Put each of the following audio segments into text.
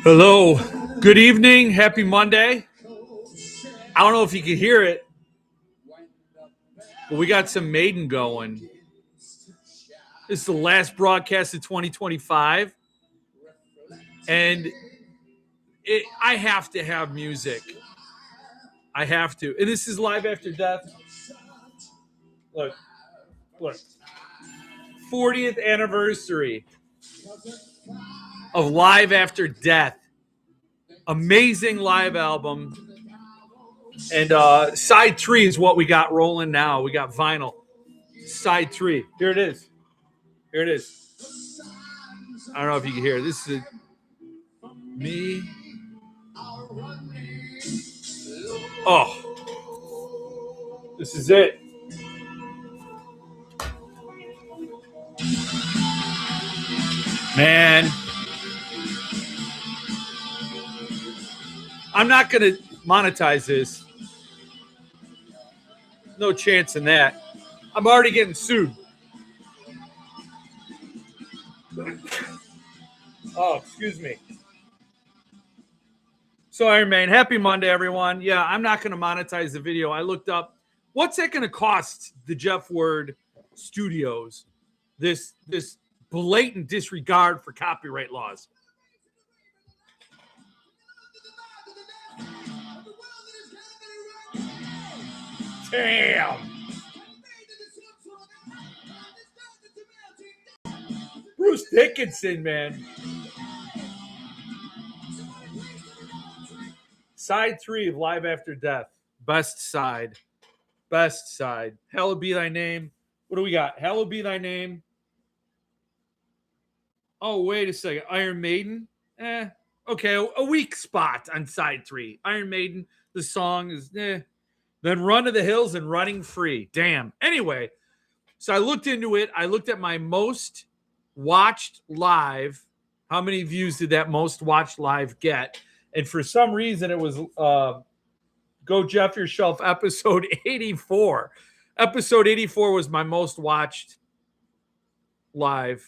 Hello. Good evening. Happy Monday. I don't know if you can hear it, but we got some Maiden going. This is the last broadcast of 2025. And I have to have music. I have to. And this is Live After Death. Look. 40th anniversary of Live After Death. Amazing live album. And side 3 is what we got rolling now. We got vinyl. Side 3. Here it is. Here it is. I don't know if you can hear it. This is me. Oh. This is it. Man. I'm not going to monetize this. No chance in that. I'm already getting sued. Oh, excuse me. So, Iron Man, happy Monday, everyone. Yeah, I'm not going to monetize the video. I looked up, what's that going to cost the Jeff Word Studios? This blatant disregard for copyright laws. Damn. Bruce Dickinson, man. Side 3 of Live After Death. Best side. Best side. Hallowed be thy name. What do we got? Hallowed be thy name. Oh, wait a second. Iron Maiden. Okay, a weak spot on side 3. Iron Maiden. The song is Then Run to the Hills and Running Free. Damn. Anyway, so I looked into it. I looked at my most watched live. How many views did that most watched live get? And for some reason, it was Go Jeff Yourself episode 84. Episode 84 was my most watched live.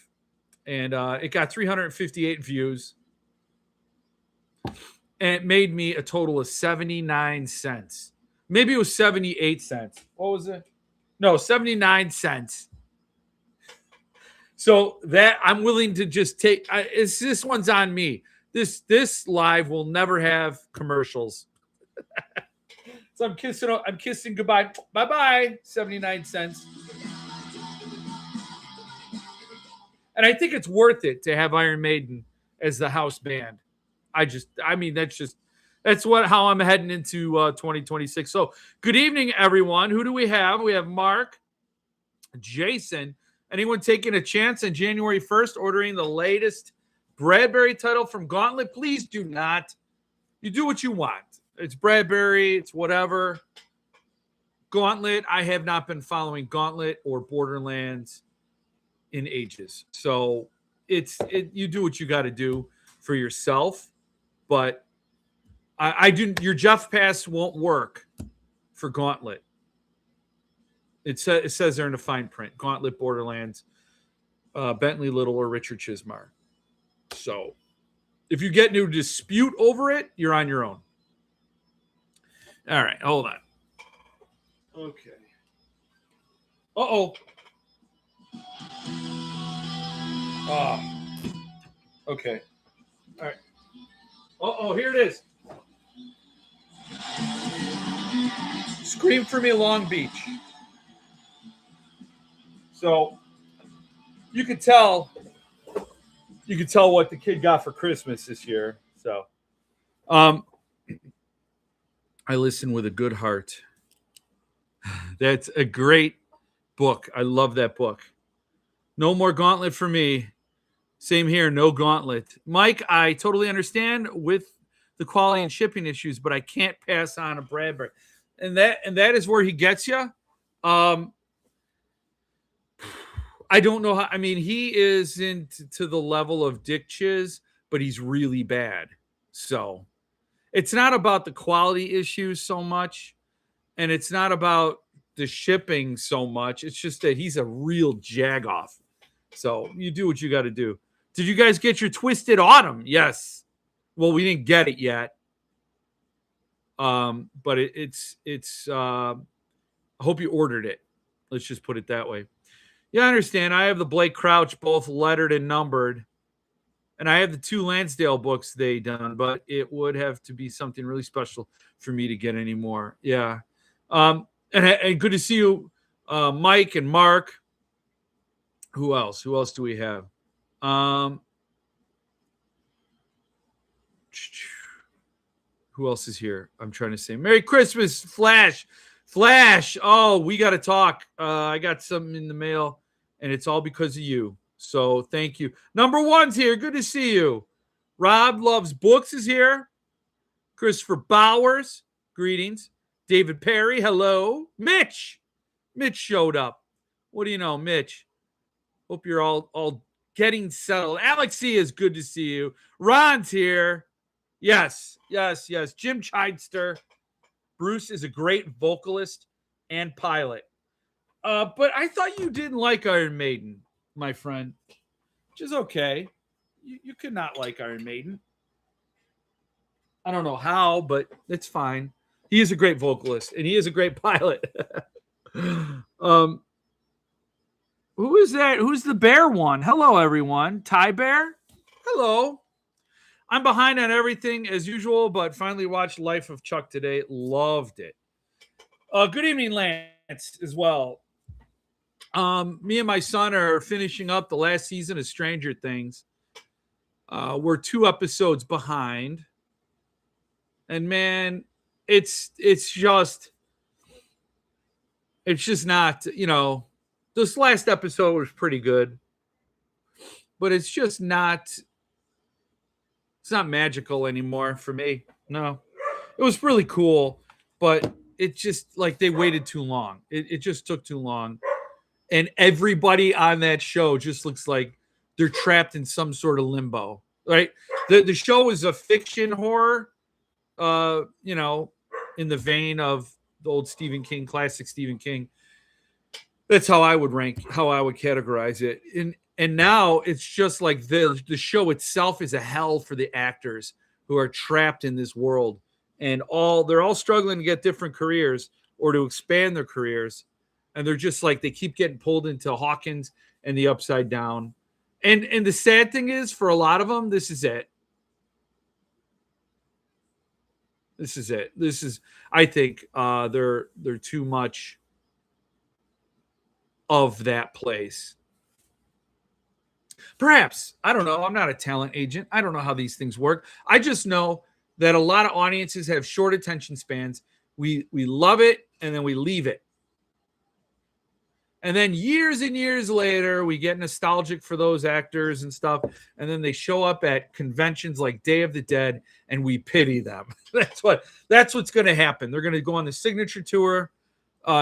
And it got 358 views. And it made me a total of 79 cents. Maybe it was 78 cents. What was it? No, 79 cents. So that I'm willing to just take. This one's on me. This live will never have commercials. So I'm kissing goodbye. Bye-bye. 79 cents. And I think it's worth it to have Iron Maiden as the house band. That's how I'm heading into 2026. So good evening, everyone. Who do we have? We have Mark, Jason. Anyone taking a chance on January 1st ordering the latest Bradbury title from Gauntlet? Please do not. You do what you want. It's Bradbury. It's whatever. Gauntlet. I have not been following Gauntlet or Borderlands in ages. So you do what you got to do for yourself. But I do. Your Jeff Pass won't work for Gauntlet. It says there in the fine print: Gauntlet, Borderlands, Bentley Little, or Richard Chismar. So, if you get into a dispute over it, you're on your own. All right, hold on. Okay. Uh-oh. Okay. All right. Uh-oh, here it is. Scream for Me, Long Beach. So you could tell what the kid got for Christmas this year. So I listen with a good heart. That's a great book. I love that book. No more Gauntlet for me. Same here, no Gauntlet. Mike, I totally understand with the quality and shipping issues, but I can't pass on a Bradbury. And that is where he gets you. I don't know how. I mean, he isn't to the level of Dick Chiz, but he's really bad. So it's not about the quality issues so much, and it's not about the shipping so much. It's just that he's a real jagoff. So you do what you got to do. Did you guys get your Twisted Autumn? Yes. Well, we didn't get it yet. But it's I hope you ordered it. Let's just put it that way. Yeah, I understand. I have the Blake Crouch both lettered and numbered. And I have the 2 Lansdale books they done, but it would have to be something really special for me to get any more. Yeah. And good to see you, Mike and Mark. Who else? Who else do we have? Who else is here? I'm trying to say Merry Christmas, Flash. Flash. Oh, we got to talk. I got something in the mail, and it's all because of you. So thank you. Number 1's here. Good to see you. Rob Loves Books is here. Christopher Bowers. Greetings. David Perry. Hello. Mitch. Mitch showed up. What do you know, Mitch? Hope you're all getting settled. Alexia is good to see you. Ron's here. Yes. Jim Chidester. Bruce is a great vocalist and pilot. But I thought you didn't like Iron Maiden, my friend. Which is okay. You could not like Iron Maiden. I don't know how, but it's fine. He is a great vocalist, and he is a great pilot. Who is that? Who's the bear one? Hello, everyone. Ty Bear? Hello. I'm behind on everything as usual, but finally watched Life of Chuck today. Loved it. Good evening, Lance, as well. Me and my son are finishing up the last season of Stranger Things. We're 2 episodes behind. And man, it's just not, this last episode was pretty good. But it's just not magical anymore for me. No. It was really cool, but it just like they waited too long. It just took too long. And everybody on that show just looks like they're trapped in some sort of limbo, right? The show is a fiction horror, in the vein of the old Stephen King, classic Stephen King. That's how I would categorize it. And now it's just like the show itself is a hell for the actors who are trapped in this world. And they're all struggling to get different careers or to expand their careers. And they're just like, they keep getting pulled into Hawkins and the Upside Down. And the sad thing is, for a lot of them, this is it. This is it. I think they're too much of that place. Perhaps. I don't know. I'm not a talent agent. I don't know how these things work. I just know that a lot of audiences have short attention spans. We love it, and then we leave it. And then years and years later, we get nostalgic for those actors and stuff. And then they show up at conventions like Day of the Dead, and we pity them. That's what's going to happen. They're going to go on the signature tour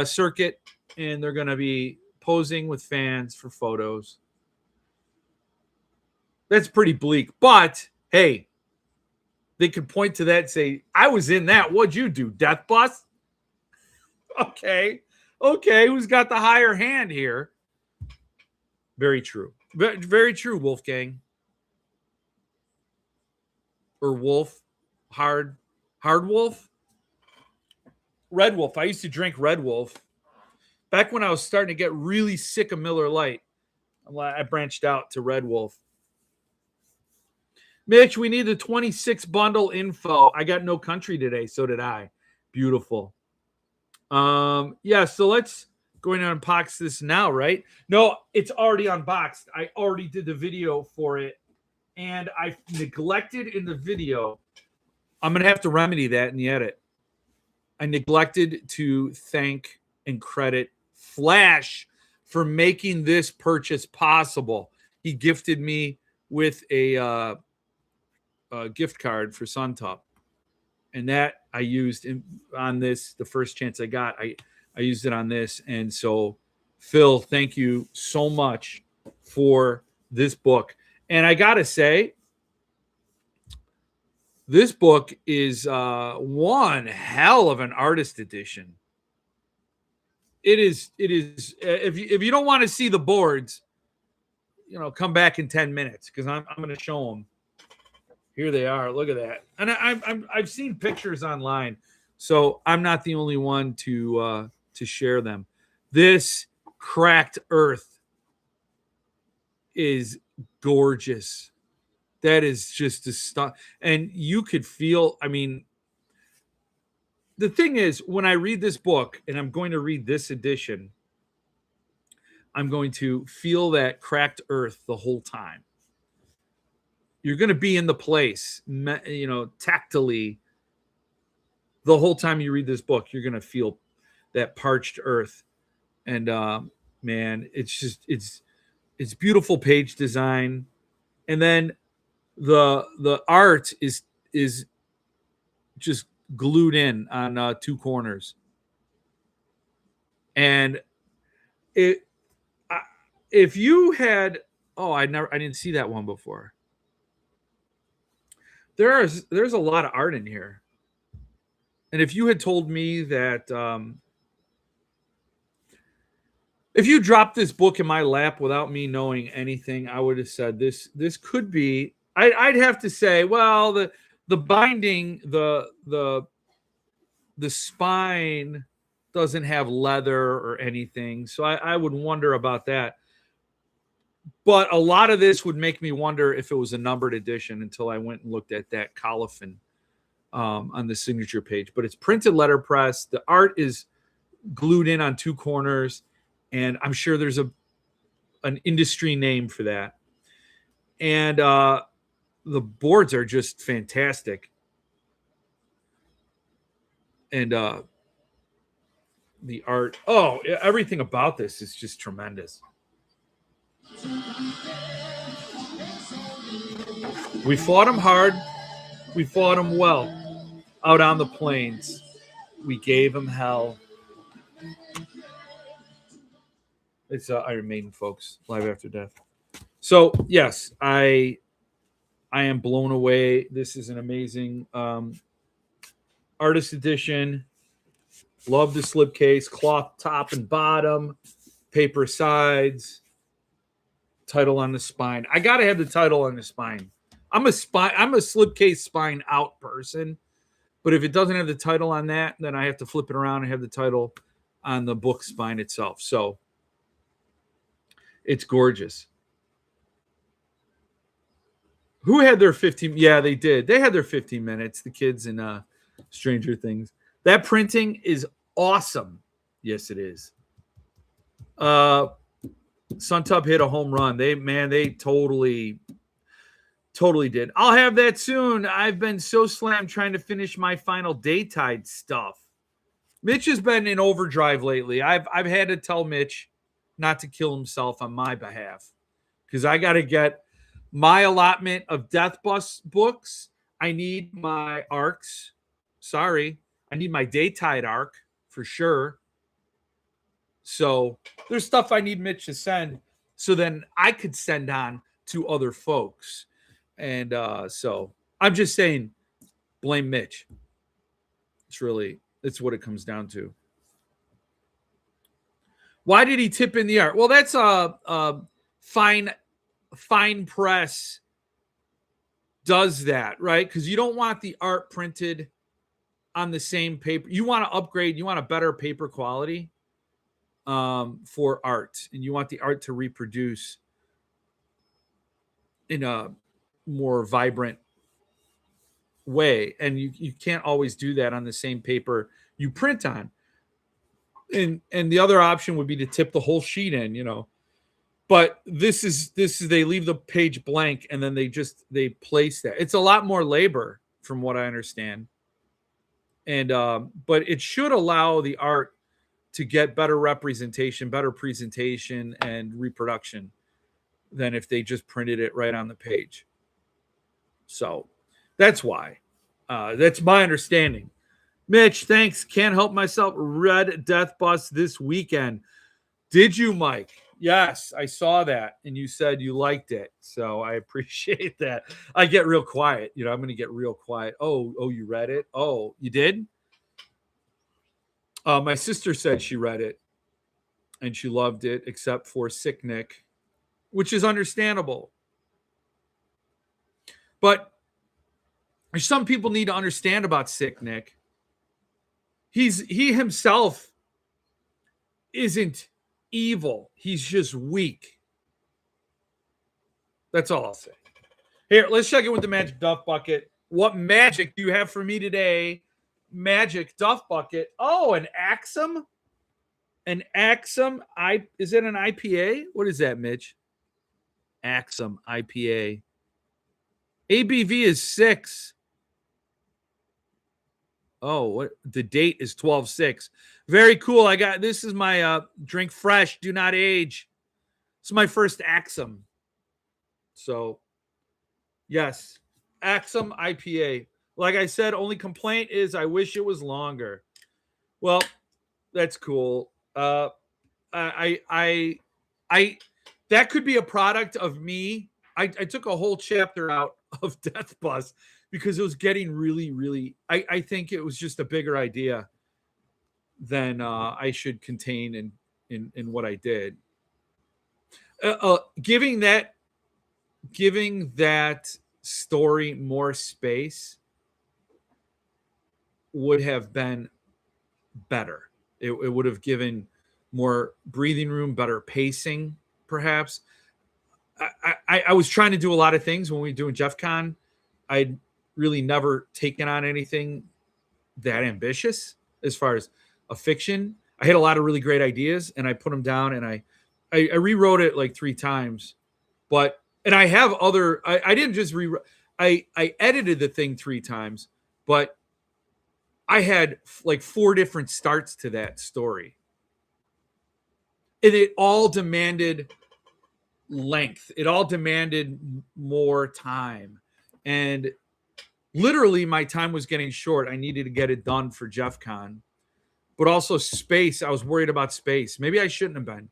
circuit, and they're going to be posing with fans for photos. That's pretty bleak. But, hey, they could point to that and say, I was in that. What'd you do, Death Bus? Okay, who's got the higher hand here? Very true. Very true, Wolfgang. Or Wolf. Hard Wolf? Red Wolf. I used to drink Red Wolf. Back when I was starting to get really sick of Miller Lite, I branched out to Red Wolf. Mitch, we need the 26 bundle info. I got No Country today. So did I. Beautiful. So let's go in and unbox this now, right? No, it's already unboxed. I already did the video for it, and I neglected in the video. I'm going to have to remedy that in the edit. I neglected to thank and credit Flash for making this purchase possible. He gifted me with a gift card for Suntup. And that I used on this, the first chance I got, I used it on this. And so, Phil, thank you so much for this book. And I got to say, this book is one hell of an artist edition. It is. If you don't want to see the boards, come back in 10 minutes because I'm going to show them. Here they are. Look at that. And I've seen pictures online, so I'm not the only one to share them. This cracked earth is gorgeous. That is just a stuff. And you could feel, I mean, the thing is, when I read this book, and I'm going to read this edition, I'm going to feel that cracked earth the whole time. You're going to be in the place, tactily. The whole time you read this book, you're going to feel that parched earth. And man, it's beautiful page design. And then the art is just glued in on two corners. And if you had, I didn't see that one before. There's a lot of art in here. And if you had told me that, if you dropped this book in my lap without me knowing anything, I would have said this could be. I'd have to say, well, the binding, the spine doesn't have leather or anything, so I would wonder about that. But a lot of this would make me wonder if it was a numbered edition until I went and looked at that colophon on the signature page. But it's printed letterpress. The art is glued in on two corners, and I'm sure there's an industry name for that. And the boards are just fantastic. And the art, everything about this is just tremendous. We fought them hard. We fought them well. Out on the plains, we gave them hell. It's Iron Maiden, folks. Live After Death. So yes, I am blown away. This is an amazing artist edition. Love the slipcase, cloth top and bottom, paper sides, title on the spine. I gotta have the title on the spine. I'm a slipcase spine out person, but if it doesn't have the title on that, then I have to flip it around and have the title on the book spine itself. So it's gorgeous. Who had their 15? Yeah, they did. They had their 15 minutes. The kids in Stranger Things. That printing is awesome. Yes, it is. Suntup hit a home run. They totally did. I'll have that soon. I've been so slammed trying to finish my final Daytide stuff. Mitch has been in overdrive lately. I've had to tell Mitch not to kill himself on my behalf because I got to get my allotment of Death Bus books. I need my arcs. Sorry. I need my Daytide arc for sure. So there's stuff I need Mitch to send so then I could send on to other folks. And so I'm just saying, blame Mitch. It's what it comes down to. Why did he tip in the art? Well, that's fine press does that, right? Because you don't want the art printed on the same paper. You want to upgrade. You want a better paper quality for art, and you want the art to reproduce in a more vibrant way. And you can't always do that on the same paper you print on. And the other option would be to tip the whole sheet in, But this is they leave the page blank and then they place that. It's a lot more labor from what I understand. And but it should allow the art to get better representation, better presentation, and reproduction than if they just printed it right on the page. So that's why. That's my understanding. Mitch, thanks. Can't help myself. Read Death Bus this weekend. Did you, Mike? Yes, I saw that. And you said you liked it. So I appreciate that. I get real quiet. I'm going to get real quiet. Oh, you read it? Oh, you did? My sister said she read it and she loved it, except for Sick Nick, which is understandable. But some people need to understand about Sick Nick. He himself isn't evil. He's just weak. That's all I'll say. Here, let's check in with the Magic Duff Bucket. What magic do you have for me today? Magic Duff Bucket. Oh, an Axum? An Axum? Is it an IPA? What is that, Mitch? Axum IPA. ABV is 6. Oh, what the date is 12/6. Very cool. This is my drink fresh, do not age. It's my first Axum. So, yes, Axum IPA. Like I said, only complaint is I wish it was longer. Well, that's cool. I that could be a product of me. I took a whole chapter out of Death Bus because it was getting really, really. I think it was just a bigger idea than I should contain in what I did. Giving that story more space would have been better. It would have given more breathing room, better pacing, perhaps. I was trying to do a lot of things when we were doing Jeff Con. I'd really never taken on anything that ambitious as far as a fiction. I had a lot of really great ideas, and I put them down, and I rewrote it like 3 times. And I have other. I didn't just rewrite. I edited the thing 3 times, but I had like 4 different starts to that story, and it all demanded length. It all demanded more time, and literally my time was getting short. I needed to get it done for Jeff Con, but also space. I was worried about space. Maybe I shouldn't have been.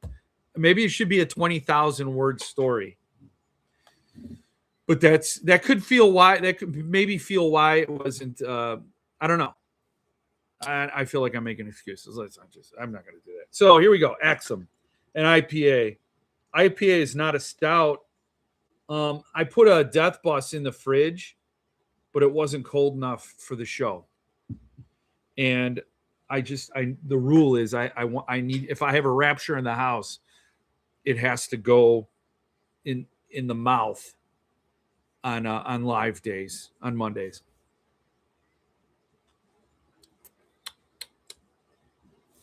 Maybe it should be a 20,000 word story. But that could maybe feel why it wasn't. I don't know. I feel like I'm making excuses. I'm not going to do that. So here we go. Axum, an IPA. IPA is not a stout. I put a Death Bus in the fridge, but it wasn't cold enough for the show. And the rule is I need, if I have a Rapture in the house, it has to go in the mouth on live days, on Mondays.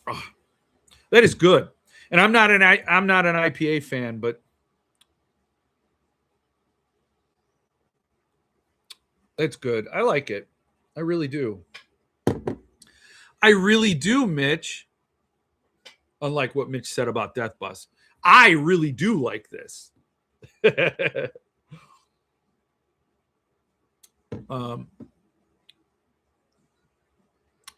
Oh, that is good. And I'm not an IPA fan, but it's good. I like it. I really do. I really do, Mitch. Unlike what Mitch said about Death Bus, I really do like this.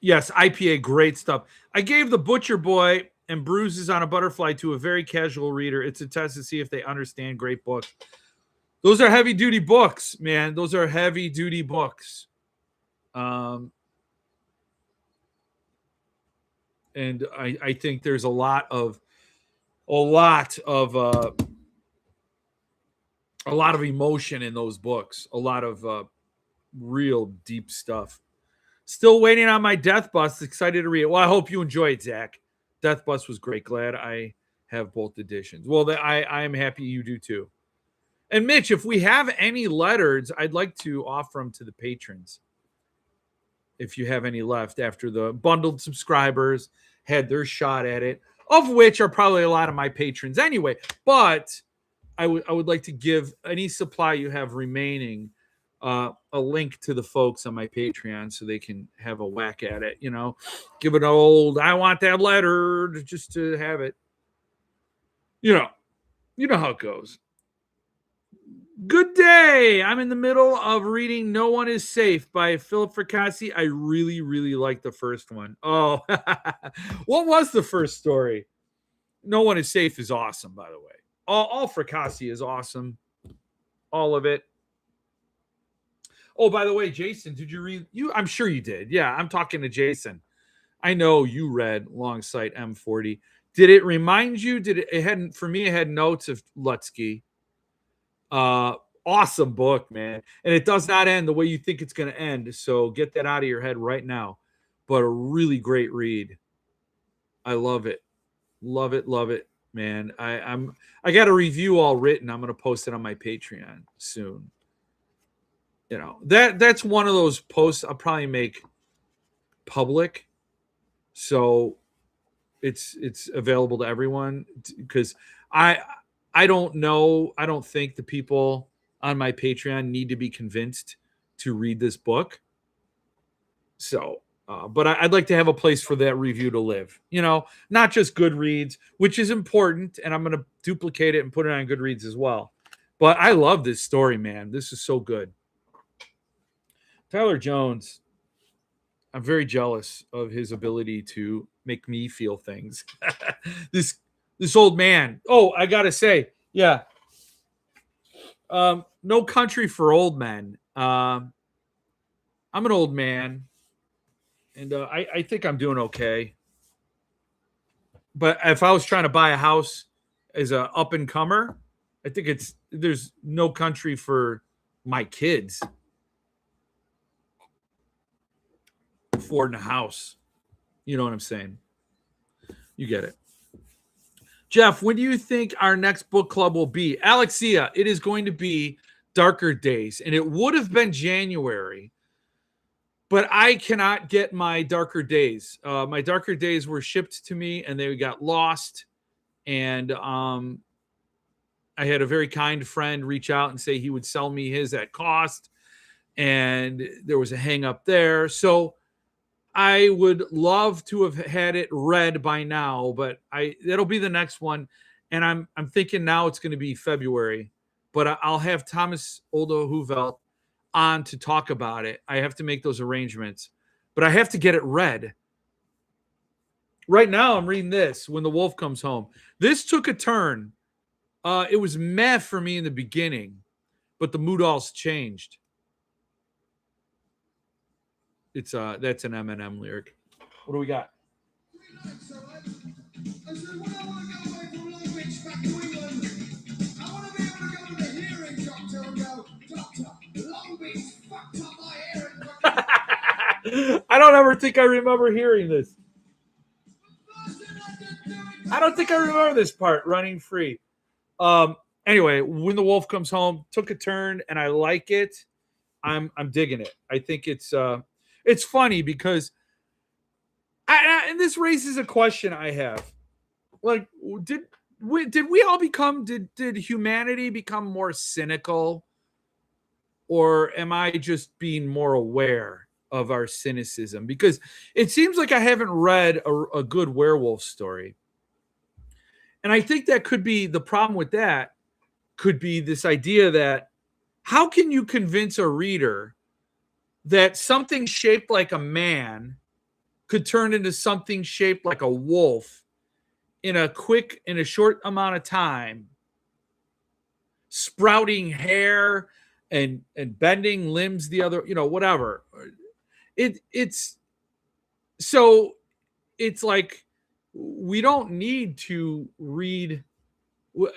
Yes, IPA, great stuff. I gave The Butcher Boy and Bruises on a Butterfly to a very casual reader. It's a test to see if they understand great books. Those are heavy duty books, man. Those are heavy duty books. And I think there's a lot of emotion in those books. A lot of real deep stuff. Still waiting on my Death Bus. Excited to read it. Well, I hope you enjoy it, Zach. Death Bus was great. Glad I have both editions. Well, I am happy you do too. And Mitch, if we have any letters, I'd like to offer them to the patrons. If you have any left after the bundled subscribers had their shot at it, of which are probably a lot of my patrons anyway. But I would like to give any supply you have remaining a link to the folks on my Patreon so they can have a whack at it. You know, give it an old, I want that letter just to have it. You know how it goes. Good day. I'm in the middle of reading No One Is Safe by Philip Fracassi. I really, really like the first one. Oh, what was the first story? No One Is Safe is awesome, by the way. All Fracassi is awesome. All of it. Oh, by the way, Jason, did you read? I'm sure you did. Yeah, I'm talking to Jason. I know you read Long Sight M40. Did it remind you? It had, for me, it had notes of Lutsky. Awesome book, man. And it does not end the way you think it's going to end. So get that out of your head right now. But a really great read. I love it. Love it, love it, man. I got a review all written. I'm going to post it on my Patreon soon. You know, that's one of those posts I'll probably make public. So it's available to everyone, because I don't know, I don't think the people on my Patreon need to be convinced to read this book. So but I'd like to have a place for that review to live, you know, not just Goodreads, which is important, and I'm going to duplicate it and put it on Goodreads as well. But I love this story, man. This is so good. Tyler Jones, I'm very jealous of his ability to make me feel things. this old man. Oh, I gotta say, yeah. No Country for Old Men. I'm an old man, and I think I'm doing okay. But if I was trying to buy a house as a up and comer, I think there's no country for my kids affording a house. You know what I'm saying? You get it. Jeff, when do you think our next book club will be? Alexia, it is going to be Darker Days, and it would have been January, but I cannot get my Darker Days. My Darker Days were shipped to me, and they got lost, and I had a very kind friend reach out and say he would sell me his at cost, and there was a hang up there. So I would love to have had it read by now, but that'll be the next one. And I'm thinking now it's going to be February, but I'll have Thomas Oldo Hoevelt on to talk about it. I have to make those arrangements, but I have to get it read. Right now I'm reading this, When the Wolf Comes Home. This took a turn. It was meh for me in the beginning, but the mood all's changed. It's that's an Eminem lyric. What do we got? I don't ever think I remember hearing this. I don't think I remember this part, Running Free. Anyway, When the Wolf Comes Home took a turn, and I like it. I'm digging it. I think it's funny because and this raises a question I have. Like, did we all become did humanity become more cynical, or am I just being more aware of our cynicism? Because it seems like I haven't read a good werewolf story. And I think that could be the problem with that, could be this idea that how can you convince a reader that something shaped like a man could turn into something shaped like a wolf in a short amount of time, sprouting hair and bending limbs the other, whatever. It's so it's like we don't need to read,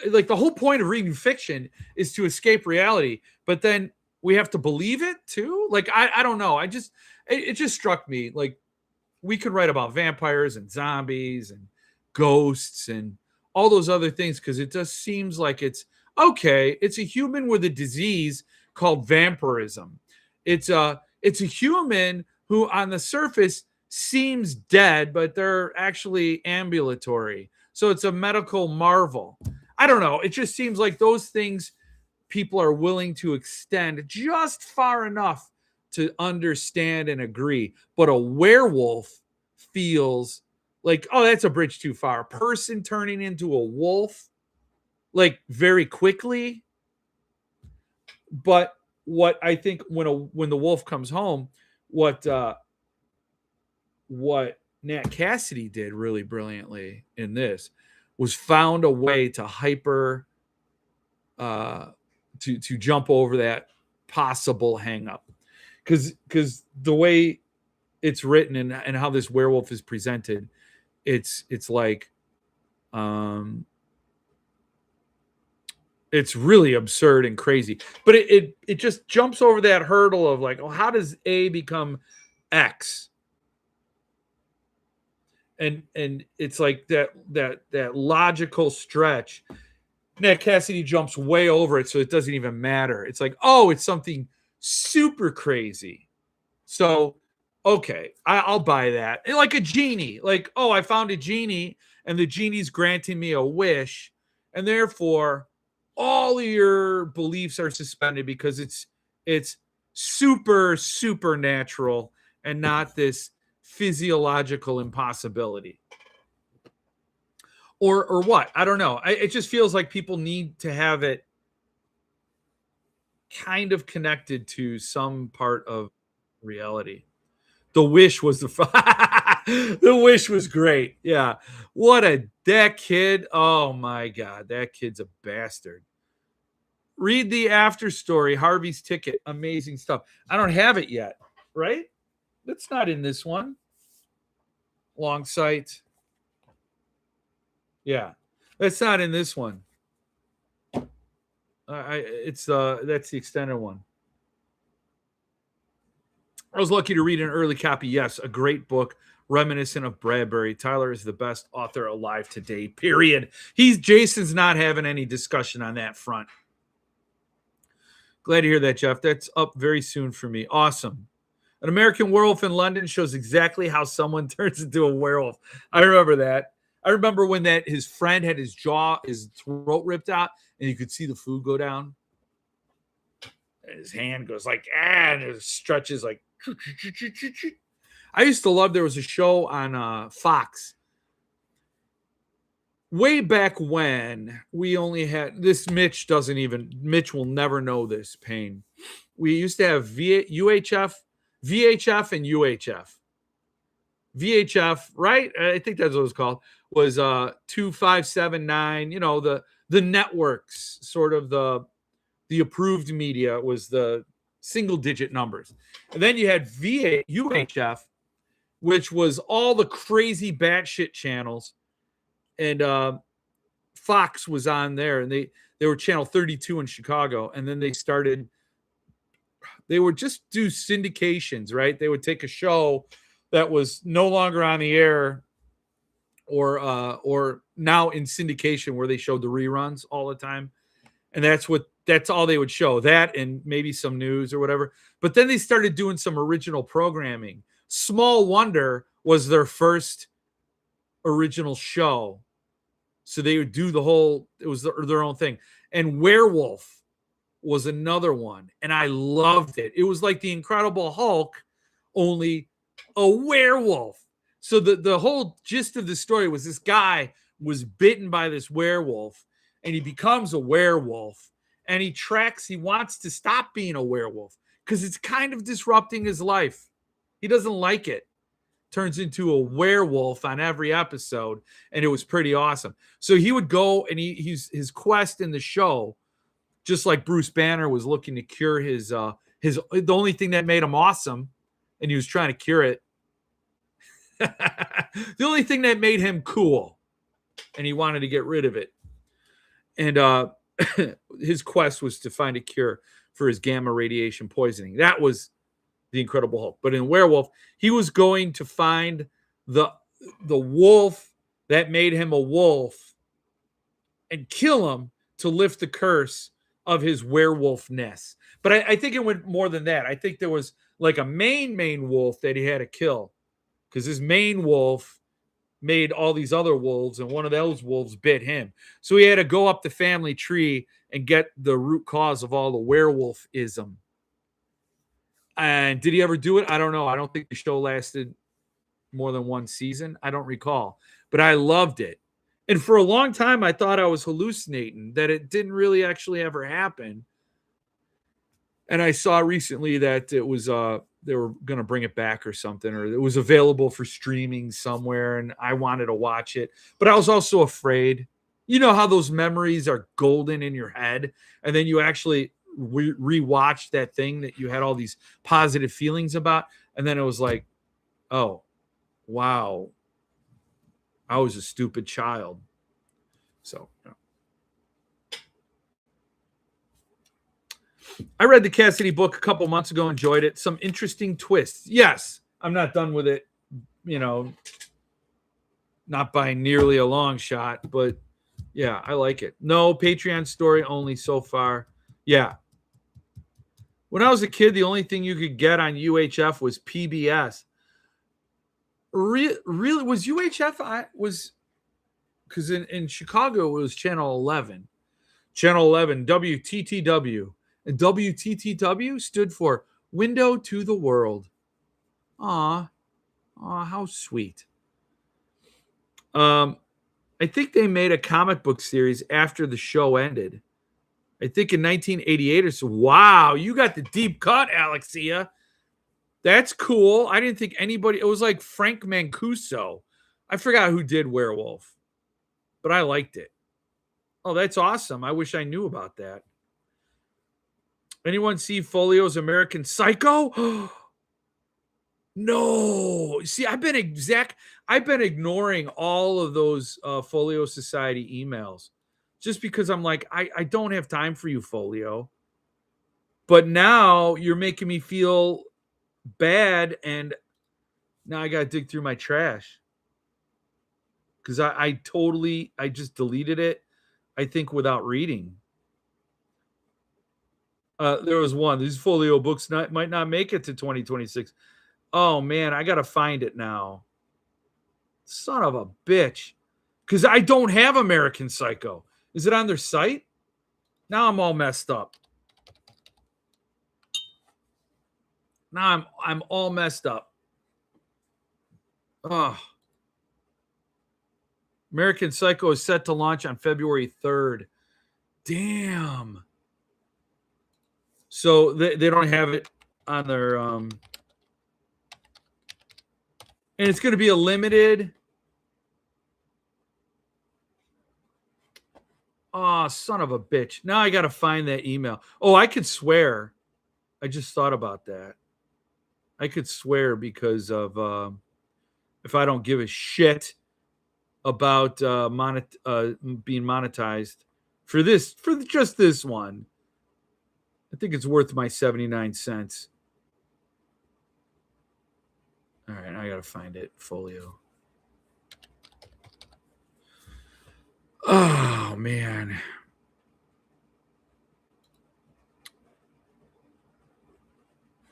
like, the whole point of reading fiction is to escape reality, but then we have to believe it too. Like, I don't know. It just struck me like we could write about vampires and zombies and ghosts and all those other things, because it just seems like it's okay. It's a human with a disease called vampirism. It's a human who on the surface seems dead, but they're actually ambulatory. So it's a medical marvel. I don't know. It just seems like those things people are willing to extend just far enough to understand and agree. But a werewolf feels like, oh, that's a bridge too far. A person turning into a wolf, like, very quickly. But what I think when the wolf comes home, what Nat Cassidy did really brilliantly in this was found a way to to jump over that possible hang up, because the way it's written and how this werewolf is presented, it's like It's really absurd and crazy. But it just jumps over that hurdle of like, oh, how does A become X? And it's like that logical stretch. Nat Cassidy jumps way over it, so it doesn't even matter. It's like, oh, it's something super crazy. So, okay, I'll buy that. And like a genie, like, oh, I found a genie, and the genie's granting me a wish, and therefore all of your beliefs are suspended because it's super supernatural and not this physiological impossibility. Or what? I don't know. It just feels like people need to have it kind of connected to some part of reality. The Wish was the the Wish was great. Yeah. What a that kid. Oh my god, that kid's a bastard. Read the after story, Harvey's Ticket. Amazing stuff. I don't have it yet, right? That's not in this one. Long sight. Yeah. That's not in this one. It's that's the extended one. I was lucky to read an early copy. Yes, a great book, reminiscent of Bradbury. Tyler is the best author alive today. Period. Jason's not having any discussion on that front. Glad to hear that, Jeff. That's up very soon for me. Awesome. An American Werewolf in London shows exactly how someone turns into a werewolf. I remember that. I remember when his friend had his throat ripped out, and you could see the food go down. And his hand goes like, and it stretches like. I used to love, there was a show on Fox way back when we only had this. Mitch will never know this pain. We used to have VHF and UHF. VHF, right? I think that's what it was called. Was 2579. You know, the networks, sort of the approved media was the single digit numbers. And then you had UHF, which was all the crazy batshit channels. And Fox was on there, and they were channel 32 in Chicago. And then they would just do syndications, right? They would take a show that was no longer on the air or now in syndication, where they showed the reruns all the time. And that's all they would show, that and maybe some news or whatever. But then they started doing some original programming. Small Wonder was their first original show. So they would do it was their own thing. And Werewolf was another one. And I loved it. It was like the Incredible Hulk, only a werewolf. So the whole gist of the story was this guy was bitten by this werewolf, and he becomes a werewolf, and he wants to stop being a werewolf because it's kind of disrupting his life. He doesn't like it. Turns into a werewolf on every episode, and it was pretty awesome. So he would go, and his quest in the show, just like Bruce Banner was looking to cure the only thing that made him awesome, and he was trying to cure it. The only thing that made him cool, and he wanted to get rid of it. And his quest was to find a cure for his gamma radiation poisoning. That was the Incredible Hulk. But in Werewolf, he was going to find the wolf that made him a wolf and kill him to lift the curse of his werewolfness. But I think it went more than that. I think there was like a main wolf that he had to kill, because his main wolf made all these other wolves, and one of those wolves bit him. So he had to go up the family tree and get the root cause of all the werewolfism. And did he ever do it? I don't know. I don't think the show lasted more than one season. I don't recall. But I loved it. And for a long time, I thought I was hallucinating, that it didn't really actually ever happen. And I saw recently that it was they were going to bring it back or something, or it was available for streaming somewhere, and I wanted to watch it. But I was also afraid. You know how those memories are golden in your head, and then you actually rewatch that thing that you had all these positive feelings about, and then it was like, oh, wow, I was a stupid child. So I read the Cassidy book a couple months ago, enjoyed it. Some interesting twists. Yes, I'm not done with it, you know, not by nearly a long shot, but yeah, I like it. No, Patreon story only so far. Yeah. When I was a kid, the only thing you could get on UHF was PBS. Really was UHF? I was because in Chicago it was Channel 11. Channel 11, WTTW. And WTTW stood for Window to the World. Aw, how sweet. I think they made a comic book series after the show ended. I think in 1988 or so. Wow, you got the deep cut, Alexia. That's cool. I didn't think anybody. It was like Frank Mancuso. I forgot who did Werewolf, but I liked it. Oh, that's awesome. I wish I knew about that. Anyone see Folio's American Psycho? No. See, I've been ignoring all of those Folio Society emails just because I'm like, I don't have time for you, Folio. But now you're making me feel bad, and now I gotta dig through my trash. Because I just deleted it, I think, without reading. There was one. These Folio books might not make it to 2026. Oh man, I gotta find it now. Son of a bitch. Because I don't have American Psycho. Is it on their site? Now I'm all messed up. Now I'm all messed up. Oh. American Psycho is set to launch on February 3rd. Damn. So they don't have it on their and it's going to be a limited. Oh, son of a bitch. Now I got to find that email. Oh, I could swear. I just thought about that. I could swear because of if I don't give a shit about being monetized for just this one. I think it's worth my 79 cents. All right, I got to find it. Folio. Oh, man.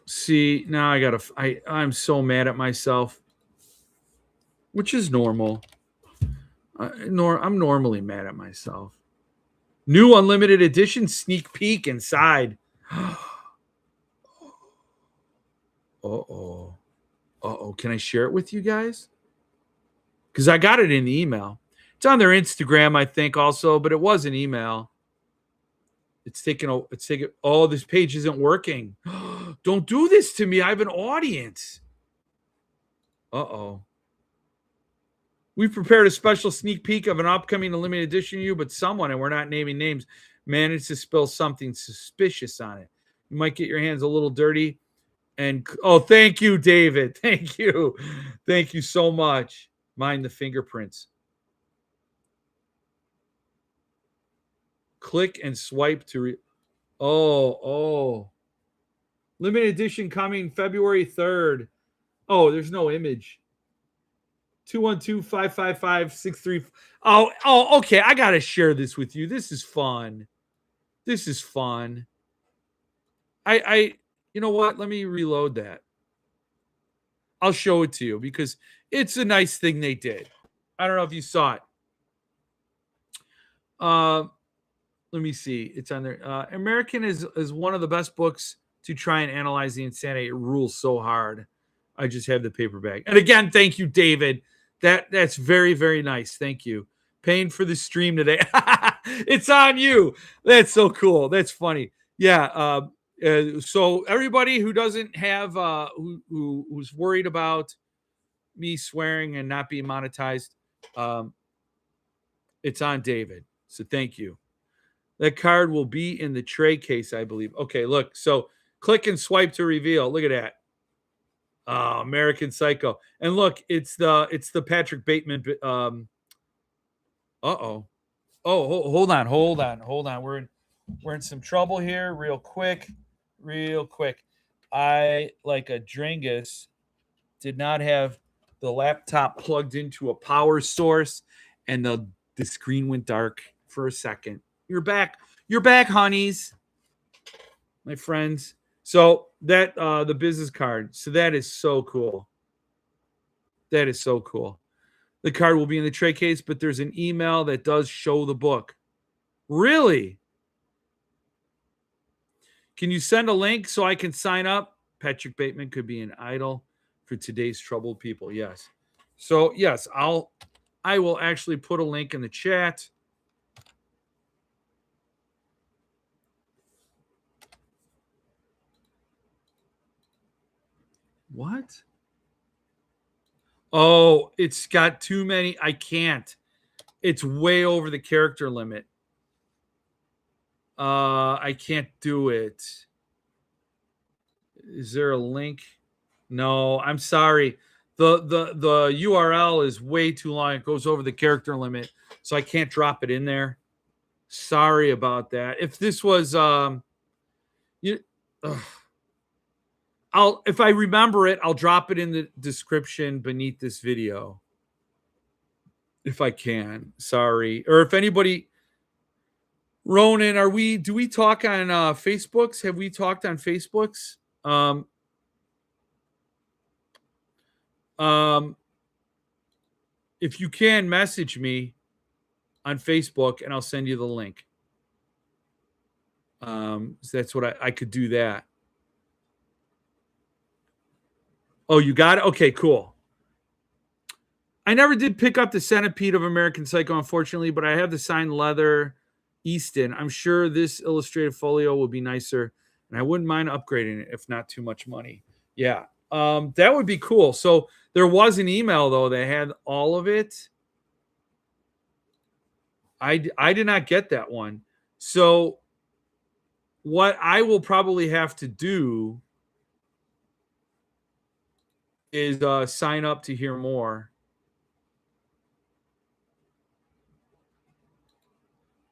See, now I'm so mad at myself, which is normal. I'm normally mad at myself. New unlimited edition sneak peek inside. Uh-oh. Can I share it with you guys? Because I got it in the email. It's on their Instagram, I think, also, but it was an email. It's taking. Oh, this page isn't working. Don't do this to me. I have an audience. Uh-oh. We've prepared a special sneak peek of an upcoming limited edition to you, but someone, and we're not naming names, managed to spill something suspicious on it. You might get your hands a little dirty. And thank you, David. Thank you. Thank you so much. Mind the fingerprints. Click and swipe to limited edition coming February 3rd. Oh, there's no image. 212-555-63. Oh, okay. I gotta share this with you. This is fun. I you know what? Let me reload that. I'll show it to you because it's a nice thing they did. I don't know if you saw it. Let me see. It's on there. American is one of the best books to try and analyze the insanity. It rules so hard. I just have the paperback. And again, thank you, David. That's very, very nice. Thank you. Paying for the stream today. It's on you. That's so cool. That's funny. Yeah. So everybody who doesn't have who's worried about me swearing and not being monetized, it's on David. So thank you. That card will be in the tray case, I believe. Okay, look. So click and swipe to reveal. Look at that. American Psycho. And look, it's the Patrick Bateman. Oh, hold on. We're in. We're in some trouble here. Real quick. I, like a Drangus, did not have the laptop plugged into a power source, and the screen went dark for a second. You're back, honeys, my friends. So that the business card. So that is so cool. That is so cool. The card will be in the tray case, but there's an email that does show the book. Really? Can you send a link so I can sign up? Patrick Bateman could be an idol for today's troubled people. Yes. So yes, I will actually put a link in the chat. What? Oh, it's got too many. I can't. It's way over the character limit. I can't do it. Is there a link? No, I'm sorry. The URL is way too long. It goes over the character limit, so I can't drop it in there. Sorry about that. If this was if I remember it, I'll drop it in the description beneath this video. If I can. Sorry. Or if anybody, Ronan, do we talk on Facebooks? Have we talked on Facebooks? If you can, message me on Facebook and I'll send you the link. So that's what I could do that. Oh, you got it? Okay, cool. I never did pick up the Centipede of American Psycho, unfortunately, but I have the signed leather Easton. I'm sure this illustrated folio will be nicer, and I wouldn't mind upgrading it if not too much money. Yeah, that would be cool. So there was an email, though, that had all of it. I did not get that one. So what I will probably have to do is sign up to hear more.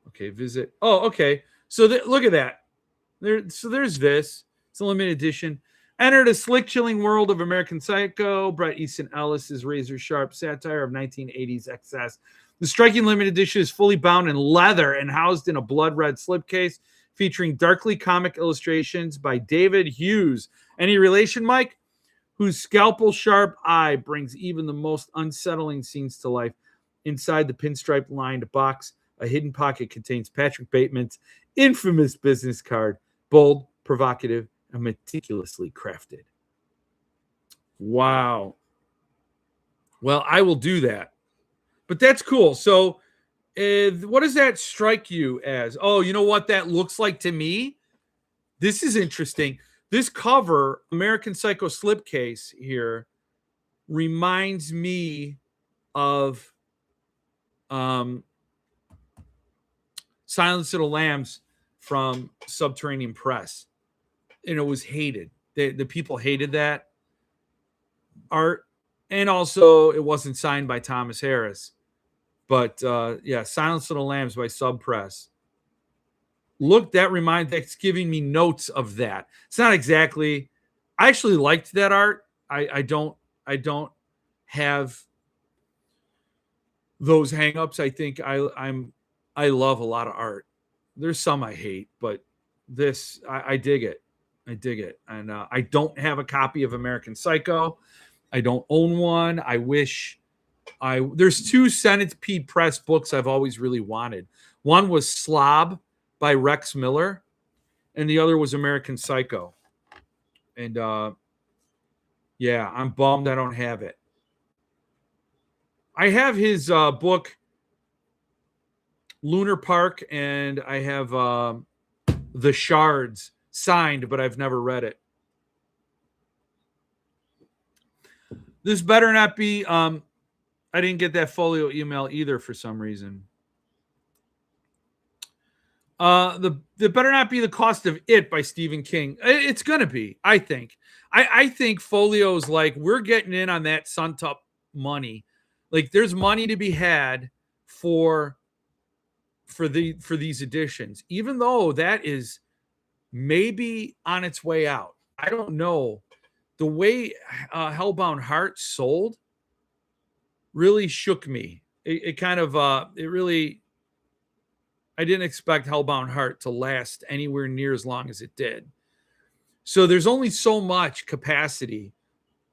Okay, visit. Oh, okay. So look at that. There's this. It's a limited edition. Entered a slick, chilling world of American Psycho. Bret Easton Ellis's razor-sharp satire of 1980s excess. The striking limited edition is fully bound in leather and housed in a blood-red slipcase featuring darkly comic illustrations by David Hughes. Any relation, Mike? Whose scalpel-sharp eye brings even the most unsettling scenes to life. Inside the pinstripe-lined box, a hidden pocket contains Patrick Bateman's infamous business card, bold, provocative, and meticulously crafted. Wow. Well, I will do that. But that's cool. So what does that strike you as? Oh, you know what that looks like to me? This is interesting. This cover, American Psycho slipcase here, reminds me of Silence of the Lambs from Subterranean Press. And it was hated. The people hated that art. And also, it wasn't signed by Thomas Harris. But, yeah, Silence of the Lambs by Sub Press. Look, that's giving me notes of that. It's not exactly. I actually liked that art. I don't have those hangups. I think I love a lot of art. There's some I hate, but this I dig it. I dig it. And I don't have a copy of American Psycho. I don't own one. I wish there's two Centipede Press books I've always really wanted. One was Slob by Rex Miller, and the other was American Psycho. And yeah, I'm bummed I don't have it. I have his book Lunar Park, and I have The Shards signed, but I've never read it. This better not be I didn't get that folio email either for some reason. The better not be The Cost of It by Stephen King. It's gonna be, I think. I think folios, like, we're getting in on that Suntup money. Like, there's money to be had for for these editions, even though that is maybe on its way out. I don't know. The way Hellbound Heart sold really shook me. It kind of it really, I didn't expect Hellbound Heart to last anywhere near as long as it did. So there's only so much capacity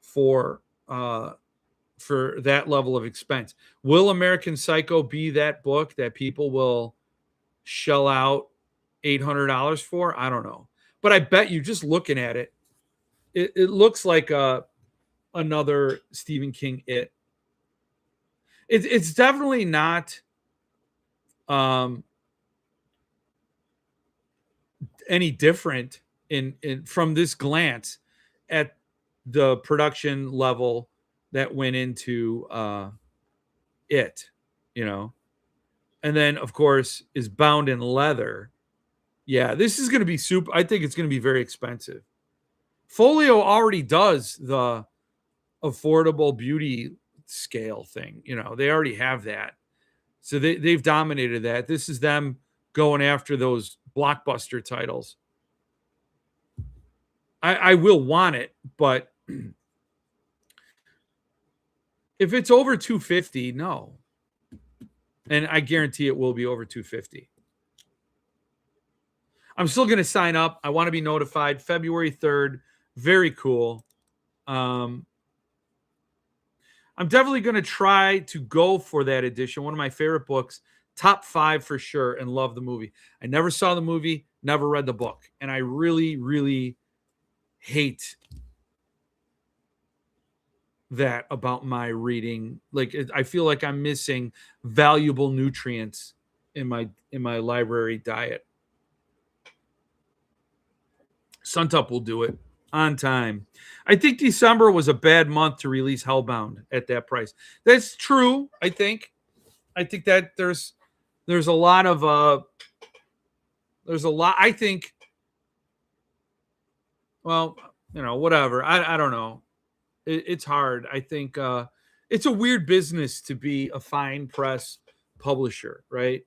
for that level of expense. Will American Psycho be that book that people will shell out $800 for? I don't know. But I bet you, just looking at it, it looks like another Stephen King It's definitely not any different in from this glance at the production level that went into it, you know. And then of course is bound in leather. Yeah, this is going to be super. I think it's going to be very expensive. Folio already does the affordable beauty scale thing. You know, they already have that. So they've dominated that. This is them going after those blockbuster titles. I will want it, but if it's over 250, no. And I guarantee it will be over 250. I'm still going to sign up. I want to be notified. February 3rd. Very cool. I'm definitely going to try to go for that edition. One of my favorite books, top 5 for sure, and love the movie. I never saw the movie, never read the book. And I really, really hate that about my reading. Like, I feel like I'm missing valuable nutrients in my library diet. Suntup will do it on time. I think December was a bad month to release Hellbound at that price. That's true. I think that there's a lot of I think, well, you know, whatever. I don't know. It's hard. I think it's a weird business to be a fine press publisher, right?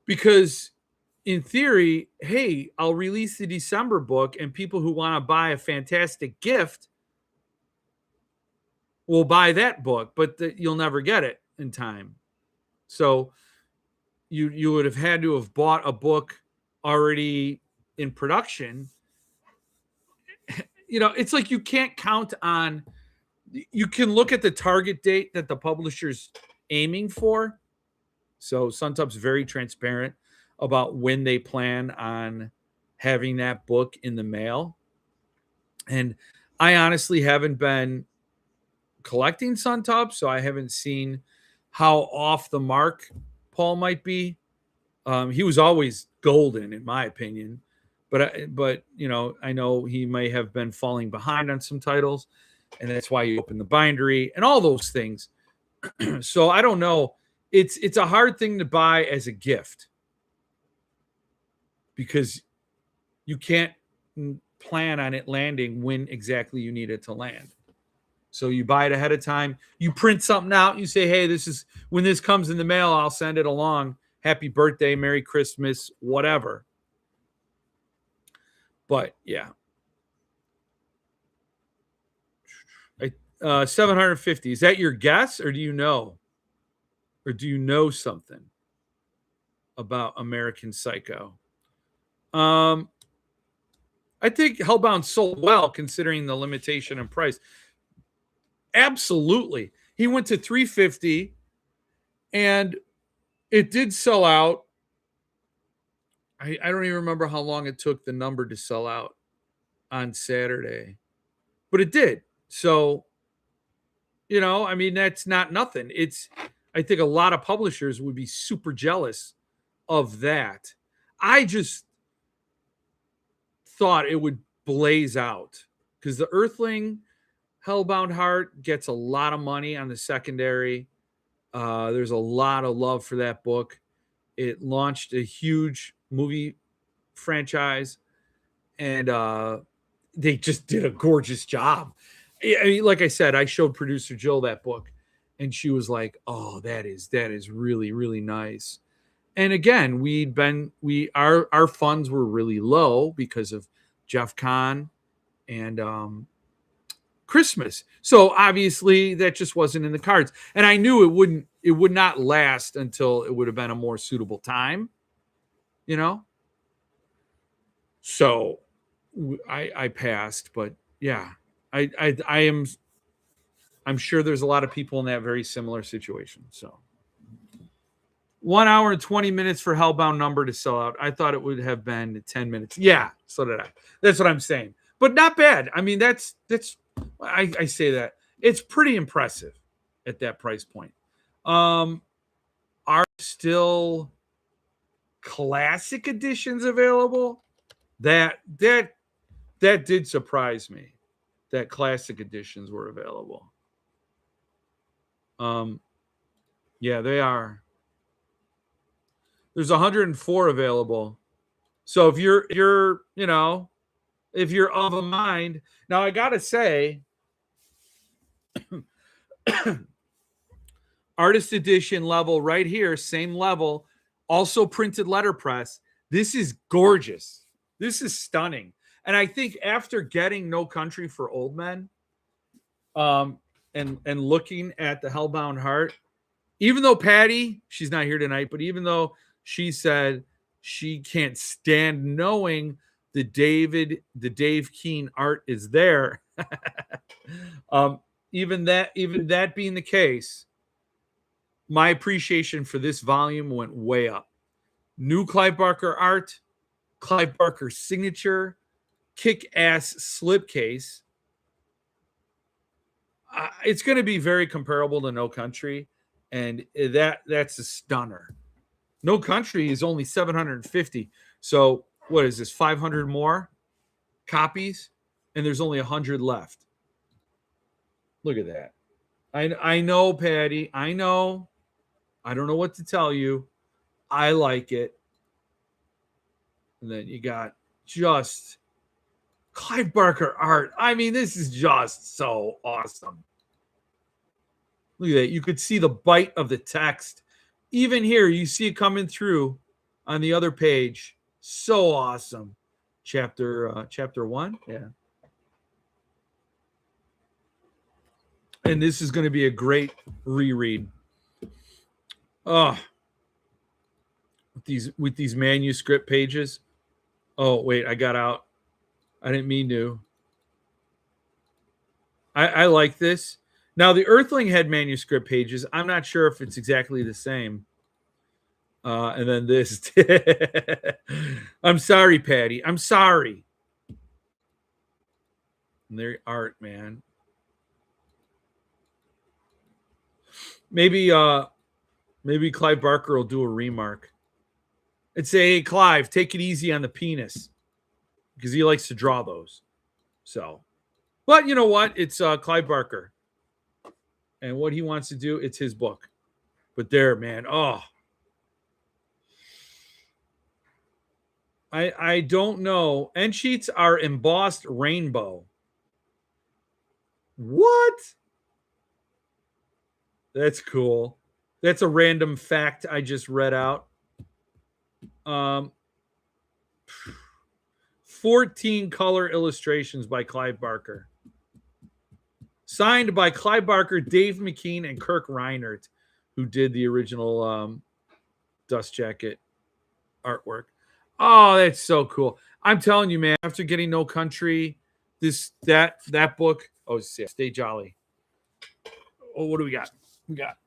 Because in theory, hey, I'll release the December book and people who want to buy a fantastic gift will buy that book, but you'll never get it in time. So you would have had to have bought a book already in production. You know, it's like you can't count on, you can look at the target date that the publisher's aiming for. So Suntup's very transparent about when they plan on having that book in the mail. And I honestly haven't been collecting Suntup, so I haven't seen how off the mark Paul might be. He was always golden, in my opinion. But you know, I know he may have been falling behind on some titles, and that's why you open the bindery and all those things. So I don't know. It's a hard thing to buy as a gift because you can't plan on it landing when exactly you need it to land. So you buy it ahead of time. You print something out. You say, hey, this is when this comes in the mail, I'll send it along. Happy birthday, Merry Christmas, whatever. But yeah. 750. Is that your guess, or do you know? Or do you know something about American Psycho? I think Hellbound sold well considering the limitation and price. Absolutely. He went to 350 and it did sell out. I don't even remember how long it took the number to sell out on Saturday, but it did. So, you know, I mean, that's not nothing. I think a lot of publishers would be super jealous of that. I just thought it would blaze out because the Earthling Hellbound Heart gets a lot of money on the secondary. There's a lot of love for that book. It launched a huge movie franchise, and they just did a gorgeous job. I mean, like I said, I showed producer Jill that book, and she was like, "Oh, that is really, really nice." And again, our funds were really low because of Jeff Kahn and Christmas. So obviously that just wasn't in the cards. And I knew it would not last until it would have been a more suitable time, you know? So I passed, but yeah, I'm sure there's a lot of people in that very similar situation. So 1 hour and 20 minutes for Hellbound number to sell out. I thought it would have been 10 minutes. Yeah, so did I. That's what I'm saying. But not bad. I mean, I say that. It's pretty impressive at that price point. Are still classic editions available? That did surprise me that classic editions were available. Yeah, they are. There's 104 available. So if you're if you're of a mind, now I gotta say, artist edition level right here, same level, also printed letterpress. This is gorgeous. This is stunning. And I think after getting No Country for Old Men, and looking at the Hellbound Heart, even though Patty, she's not here tonight, but even though she said she can't stand knowing the Dave Keene art is there, even that being the case, my appreciation for this volume went way up. New Clive Barker art, Clive Barker signature, kick-ass slipcase. It's going to be very comparable to No Country, and that's a stunner. No Country is only 750. So what is this? 500 more copies, and there's only 100 left. Look at that. I know, Patty. I know. I don't know what to tell you. I like it. And then you got just Clive Barker art. I mean, this is just so awesome. Look at that. You could see the bite of the text. Even here, you see it coming through on the other page. So awesome. Chapter 1. Yeah. And this is going to be a great reread. Oh, with these manuscript pages. Oh, wait, I got out. I didn't mean to. I like this. Now, the Earthling had manuscript pages. I'm not sure if it's exactly the same. And then this. I'm sorry, Patty. I'm sorry. And their art, man. Maybe Clive Barker will do a remark and say, "Hey, Clive, take it easy on the penis," because he likes to draw those. So, but you know what? It's Clive Barker, and what he wants to do, it's his book. But there, man. Oh, I don't know. End sheets are embossed rainbow. What? That's cool. That's a random fact I just read out. 14 color illustrations by Clive Barker. Signed by Clive Barker, Dave McKean, and Kirk Reinert, who did the original Dust Jacket artwork. Oh, that's so cool. I'm telling you, man, after getting No Country, that book, oh, yeah, Stay Jolly. Oh, what do we got? We got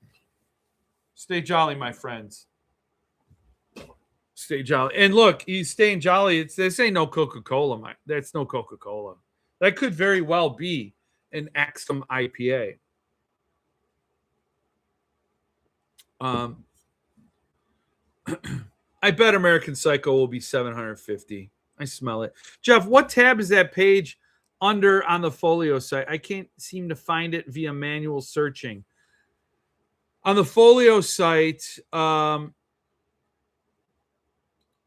Stay Jolly, my friends. Stay jolly. And look, he's staying jolly. This ain't no Coca-Cola. That's no Coca-Cola. That could very well be an Axum IPA. I bet American Psycho will be 750. I smell it. Jeff, what tab is that page under on the Folio site? I can't seem to find it via manual searching. On the Folio site,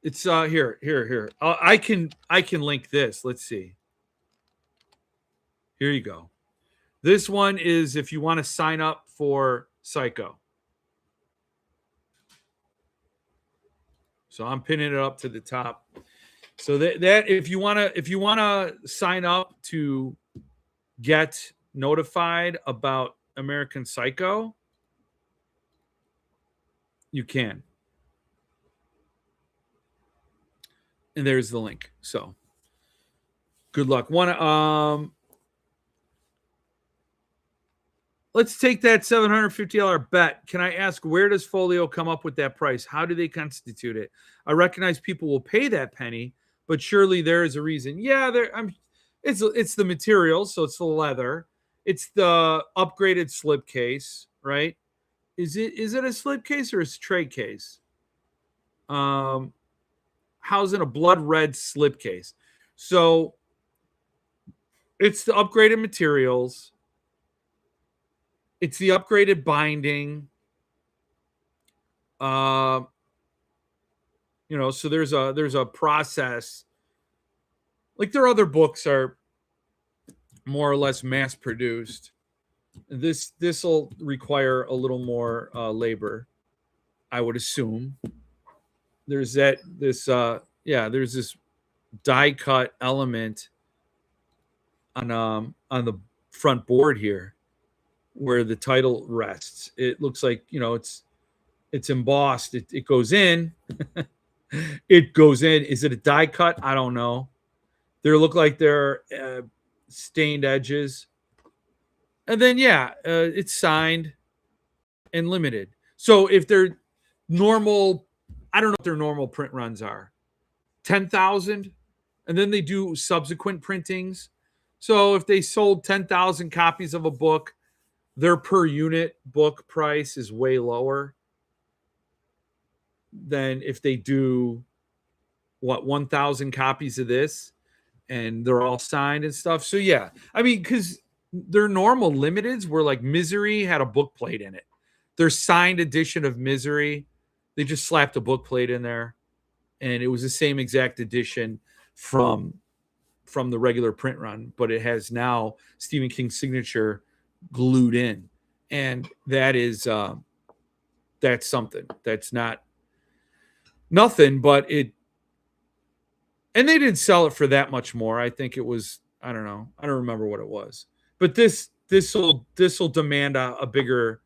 it's here. I can link this. Let's see. Here you go. This one is if you want to sign up for Psycho. So I'm pinning it up to the top. So that if you wanna sign up to get notified about American Psycho, you can. And there's the link. So good luck. Let's take that $750 bet. Can I ask, where does Folio come up with that price? How do they constitute it? I recognize people will pay that penny, but surely there is a reason. Yeah, it's the material, so it's the leather. It's the upgraded slipcase, right? Is it a slipcase or a tray case? Housing a blood red slipcase. So it's the upgraded materials. It's the upgraded binding. So there's a process. Like their other books are more or less mass produced. This will require a little more labor, I would assume. There's this die cut element on the front board here where the title rests. It looks like it's embossed. It goes in. It goes in. Is it a die cut? I don't know. They look like they're stained edges. And then it's signed and limited. So if they're normal, I don't know what their normal print runs are. 10,000, and then they do subsequent printings. So if they sold 10,000 copies of a book, their per unit book price is way lower than if they do 1,000 copies of this and they're all signed and stuff. So yeah, I mean, because their normal limiteds were like Misery had a book plate in it. Their signed edition of Misery, they just slapped a book plate in there, and it was the same exact edition from the regular print run, but it has now Stephen King's signature glued in, and that's something. That's not nothing, but it. And they didn't sell it for that much more. I think it was, I don't know, I don't remember what it was, but this will demand a bigger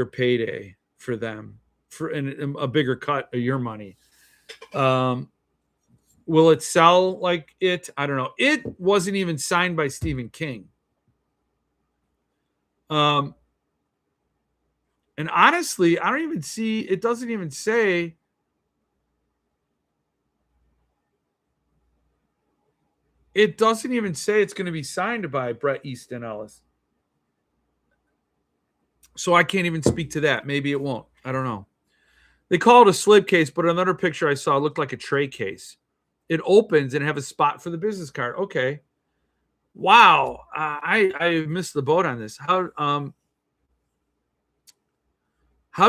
payday for them, and a bigger cut of your money. Will it sell like it? I don't know. It wasn't even signed by Stephen King. And honestly, I don't even see, it doesn't even say. It doesn't even say it's going to be signed by Bret Easton Ellis. So I can't even speak to that. Maybe it won't. I don't know. They call it a slipcase, but another picture I saw looked like a tray case. It opens and have a spot for the business card. Okay. Wow. I missed the boat on this. How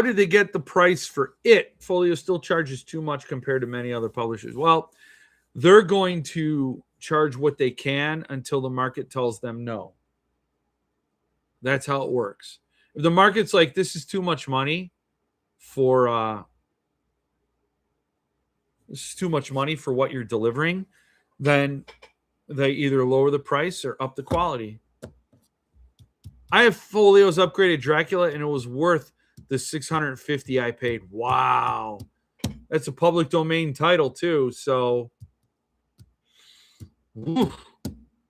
did they get the price for it? Folio still charges too much compared to many other publishers. Well, they're going to charge what they can until the market tells them no. That's how it works. If the market's like, this is too much money for what you're delivering, then they either lower the price or up the quality. I have Folio's upgraded Dracula, and it was worth the $650 I paid. Wow. That's a public domain title too, so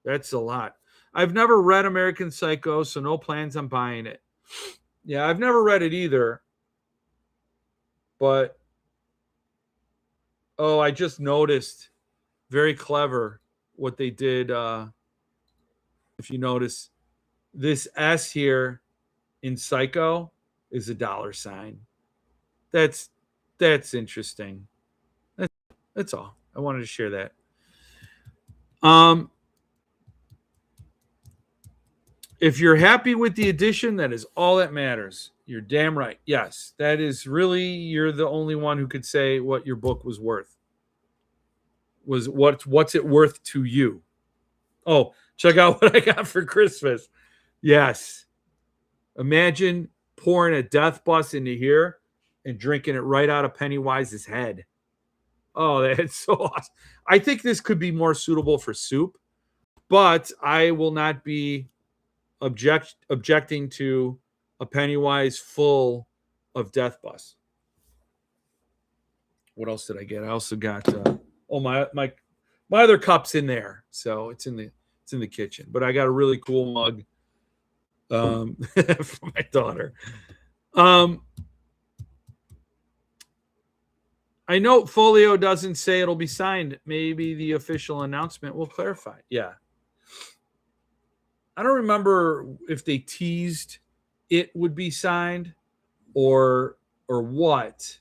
that's a lot. I've never read American Psycho, so no plans on buying it. Yeah, I've never read it either. But I just noticed, very clever what they did. If you notice, this S here in Psycho is a $. That's interesting. That's all. I wanted to share that. If you're happy with the edition, that is all that matters. You're damn right. Yes, that is really, you're the only one who could say what your book was worth. What's it worth to you? Oh, check out what I got for Christmas. Yes. Imagine pouring a death bus into here and drinking it right out of Pennywise's head. Oh, that's so awesome. I think this could be more suitable for soup, but I will not be objecting to a Pennywise full of Death Bus. What else did I get? I also got my other cup's in there, so it's in the kitchen. But I got a really cool mug for my daughter. I know Folio doesn't say it'll be signed. Maybe the official announcement will clarify. Yeah. I don't remember if they teased it would be signed or what.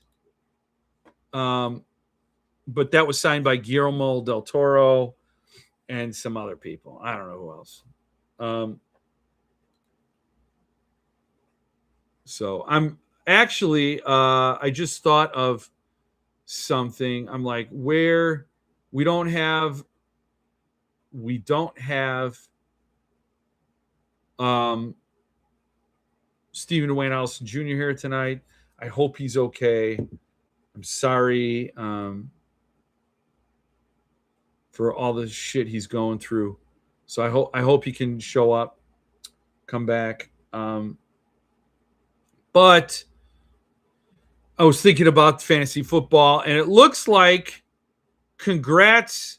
But that was signed by Guillermo del Toro and some other people. I don't know who else. So I'm actually, I just thought of something. I'm like, where we don't have Stephen Dwayne Allison Jr. here tonight. I hope he's okay. I'm sorry for all the shit he's going through. So I hope he can show up, come back. But I was thinking about fantasy football, and it looks like congrats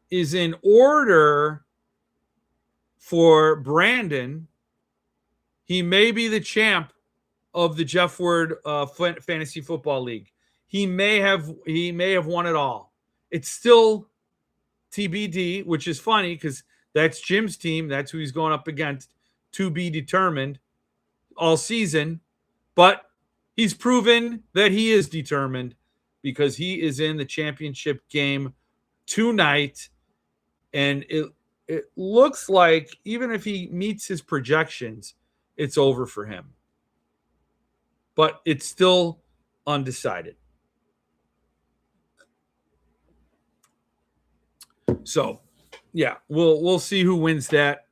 is in order for Brandon. He may be the champ of the Jeff Word Fantasy Football League. He may have won it all. It's still TBD, which is funny because that's Jim's team. That's who he's going up against, to be determined all season. But he's proven that he is determined because he is in the championship game tonight. And it looks like even if he meets his projections, it's over for him. But it's still undecided. So, yeah, we'll see who wins that.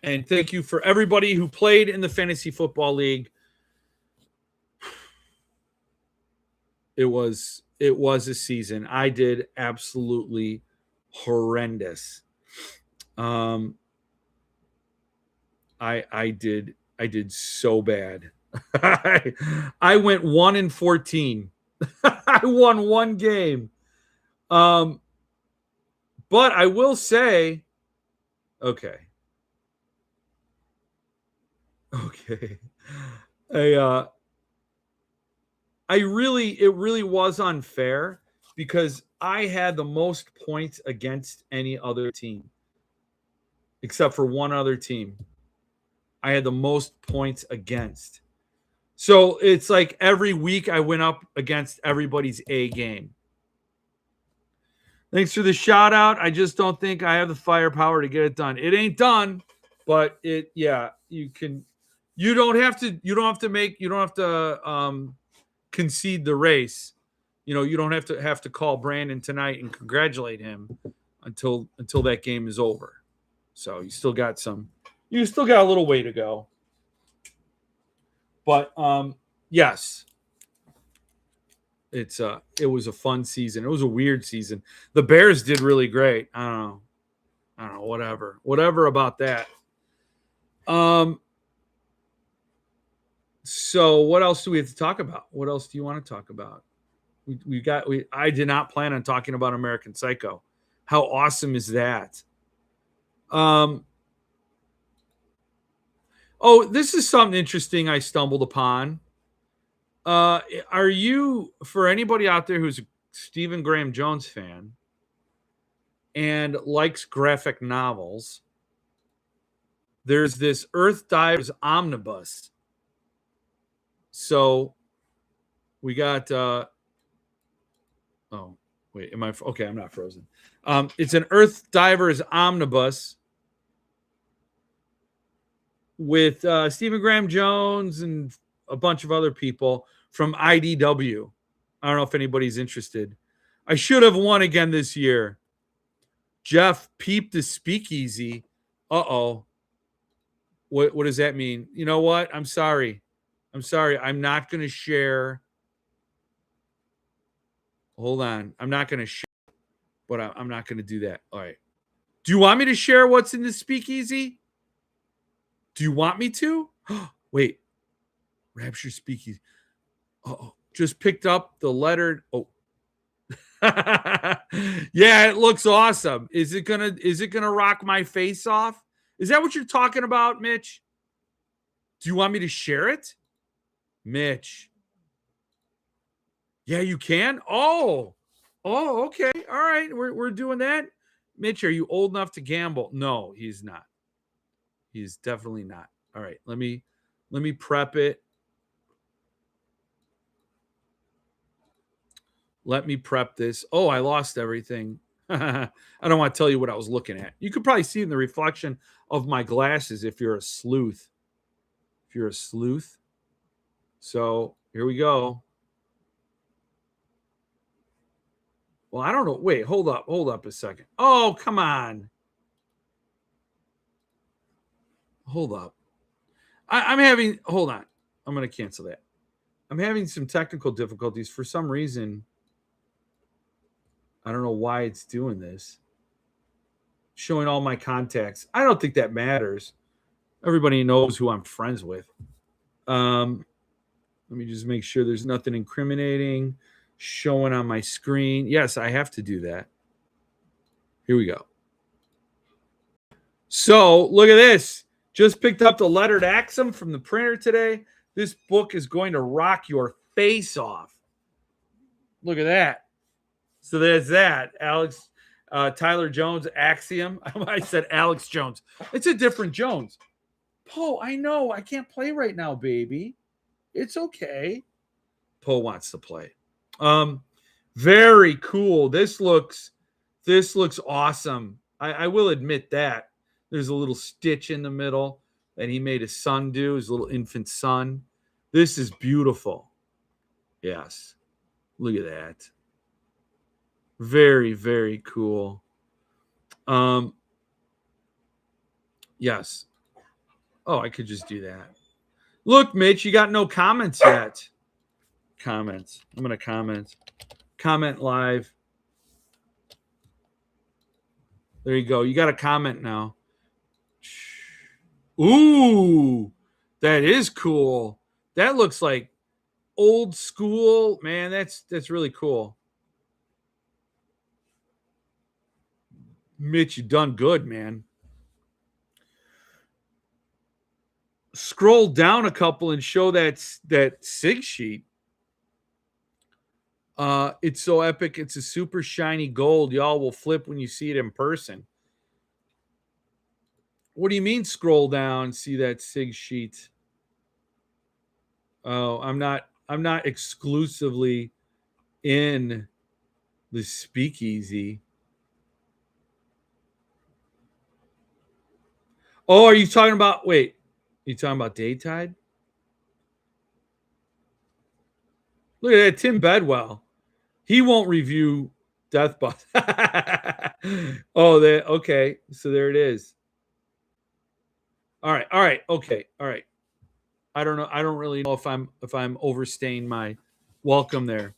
And thank you for everybody who played in the Fantasy Football League. It was a season. I did absolutely horrendous. I did so bad. I went 1-14. I won one game. But I will say, okay. It really was unfair because I had the most points against any other team, except for one other team. I had the most points against. So it's like every week I went up against everybody's A game. Thanks for the shout out. I just don't think I have the firepower to get it done. It ain't done, but you don't have to concede the race. You don't have to call Brandon tonight and congratulate him until that game is over. So you still got a little way to go. But yes. It was a fun season. It was a weird season. The Bears did really great. I don't know, whatever about that. So what else do we have to talk about? What else do you want to talk about? I did not plan on talking about American Psycho. How awesome is that? Oh, this is something interesting I stumbled upon. Are you, for anybody out there who's a Stephen Graham Jones fan and likes graphic novels, there's this Earth Divers omnibus. So we got oh wait, am I okay? I'm not frozen. It's an Earth Divers omnibus with Stephen Graham Jones and a bunch of other people from IDW. I don't know if anybody's interested. I should have won again this year. Jeff peeped the speakeasy. Uh-oh. What does that mean? You know what? I'm sorry. I'm not going to share Hold on. I'm not going to share, but I'm not going to do that. All right. Do you want me to share what's in the speakeasy? Do you want me to? Wait. Rapture speakeasy. Oh, just picked up the letter. Oh. Yeah, it looks awesome. Is it gonna rock my face off? Is that what you're talking about, Mitch? Do you want me to share it? Mitch. Yeah, you can. Oh, okay. All right. We're doing that. Mitch, are you old enough to gamble? No, he's not. He's definitely not. All right. Let me prep it. Let me prep this. Oh, I lost everything. I don't want to tell you what I was looking at. You could probably see in the reflection of my glasses if you're a sleuth. If you're a sleuth. So here we go. Well, I don't know. Wait, hold up a second. Oh, come on. Hold up. Hold on. I'm going to cancel that. I'm having some technical difficulties for some reason. I don't know why it's doing this. Showing all my contacts. I don't think that matters. Everybody knows who I'm friends with. Let me just make sure there's nothing incriminating showing on my screen. Yes, I have to do that. Here we go. So look at this. Just picked up the lettered Axum from the printer today. This book is going to rock your face off. Look at that. So there's that. Tyler Jones, Axiom. I said Alex Jones. It's a different Jones. Poe, I know. I can't play right now, baby. It's okay. Poe wants to play. Very cool. This looks awesome. I will admit that. There's a little stitch in the middle that he made his son do, his little infant son. This is beautiful. Yes. Look at that. Very, very cool. Yes. Oh, I could just do that. Look, Mitch, you got no comments yet. Comments. I'm going to comment. Comment live. There you go. You got a comment now. Ooh, that is cool. That looks like old school. Man, that's really cool. Mitch, you done good, man. Scroll down a couple and show that SIG sheet. It's so epic. It's a super shiny gold. Y'all will flip when you see it in person. What do you mean scroll down, see that SIG sheet? Oh, I'm not exclusively in the speakeasy. Oh, are you talking about you talking about Daytide? Look at that, Tim Bedwell. He won't review Death Bus. Oh, okay. So there it is. All right, okay, all right. I don't know. I don't really know if I'm overstaying my welcome there,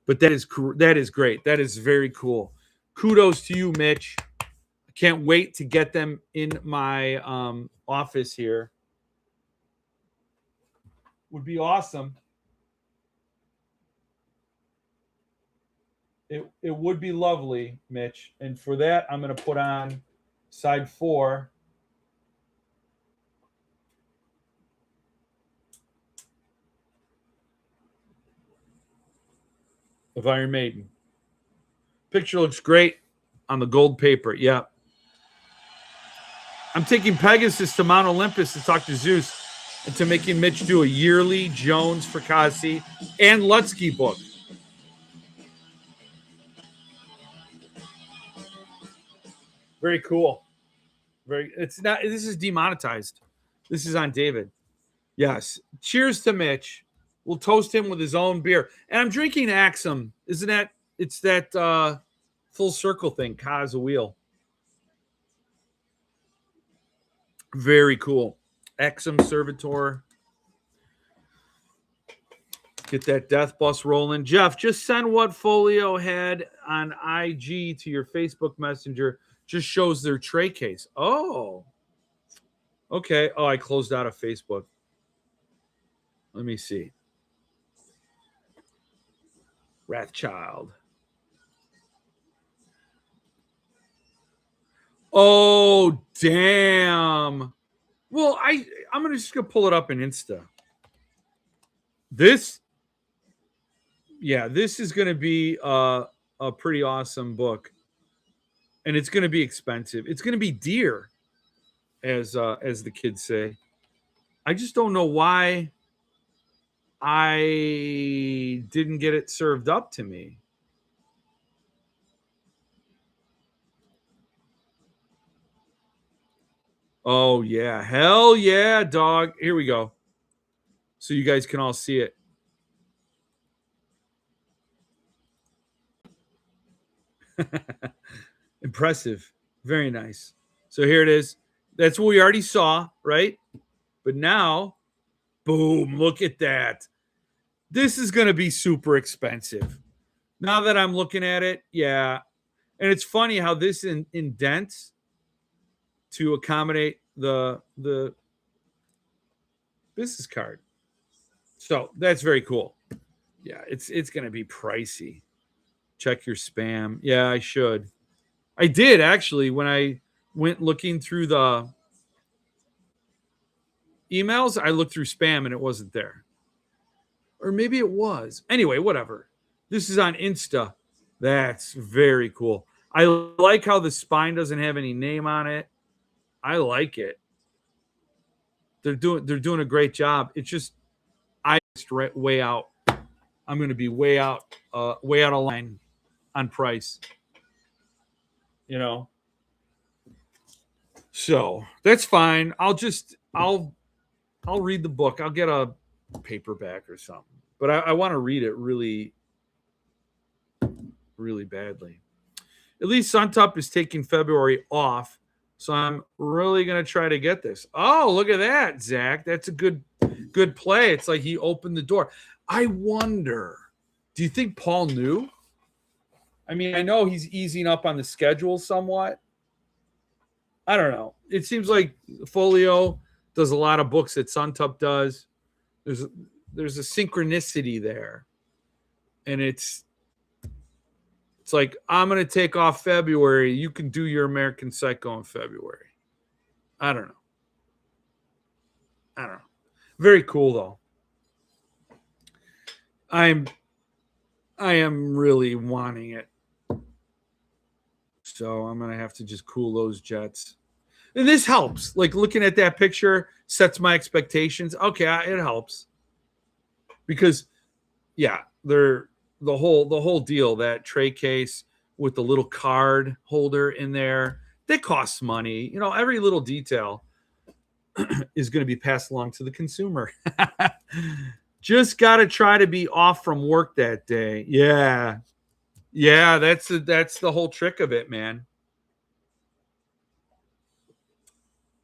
but that is great. That is very cool. Kudos to you, Mitch. I can't wait to get them in my office here. Would be awesome. It would be lovely, Mitch. And for that, I'm going to put on side 4. Of Iron Maiden. Picture looks great on the gold paper. Yeah. I'm taking Pegasus to Mount Olympus to talk to Zeus and to making Mitch do a yearly Jones, Fracassi, and Lutsky book. Very cool. This is demonetized. This is on David. Yes. Cheers to Mitch. We'll toast him with his own beer. And I'm drinking Axum. Isn't that it's that full circle thing, Kaz a wheel. Very cool. Axum Servitor. Get that death bus rolling. Jeff, just send what Folio had on IG to your Facebook Messenger. Just shows their tray case. Oh, okay. Oh, I closed out of Facebook. Let me see. Wrathchild. Oh, damn. Well, I'm just gonna pull it up in Insta. This is gonna be a pretty awesome book. And it's gonna be expensive. It's gonna be dear, as the kids say. I just don't know why I didn't get it served up to me. Oh yeah, hell yeah, dog. Here we go. So you guys can all see it. Impressive. Very nice. So here it is. That's what we already saw, right? But now, boom, look at that. This is going to be super expensive. Now that I'm looking at it, yeah. And it's funny how this indents to accommodate the business card. So that's very cool. Yeah, it's going to be pricey. Check your spam. Yeah, I should. I did actually when I went looking through the emails. I looked through spam and it wasn't there. Or maybe it was. Anyway, whatever. This is on Insta. That's very cool. I like how the spine doesn't have any name on it. I like it. They're doing a great job. It's just way out. I'm going to be way out of line on price. You know. So that's fine. I'll read the book. I'll get a paperback or something. But I want to read it really, really badly. At least Suntup is taking February off. So I'm really going to try to get this. Oh, look at that, Zach. That's a good play. It's like he opened the door. I wonder, do you think Paul knew? I mean, I know he's easing up on the schedule somewhat. I don't know. It seems like Folio does a lot of books that Suntup does. There's a synchronicity there. And it's like, I'm going to take off February. You can do your American Psycho in February. I don't know. Very cool, though. I am really wanting it. So I'm going to have to just cool those jets. And this helps. Like, looking at that picture sets my expectations. Okay, it helps. Because, yeah, they're the whole deal, that tray case with the little card holder in there, that costs money. You know, every little detail is going to be passed along to the consumer. Just got to try to be off from work that day. Yeah, that's the whole trick of it, man.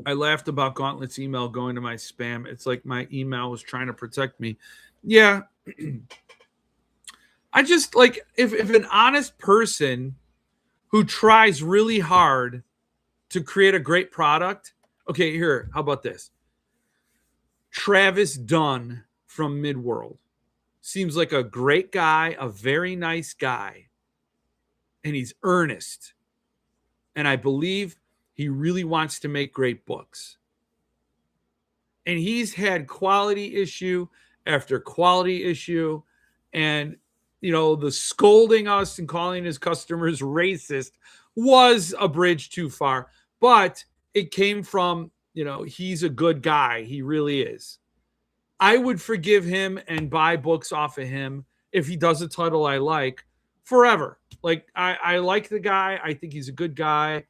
I laughed about Gauntlet's email going to my spam. It's like my email was trying to protect me. Yeah. I just like, if an honest person who tries really hard to create a great product. Okay, here, how about this? Travis Dunn from Midworld seems like a great guy, a very nice guy, and he's earnest. And I believe he really wants to make great books. And he's had quality issue after quality issue. And, you know, the scolding us and calling his customers racist was a bridge too far. But it came from, you know, he's a good guy. He really is. I would forgive him and buy books off of him if he does a title I like forever. Like, I like the guy. I think he's a good guy.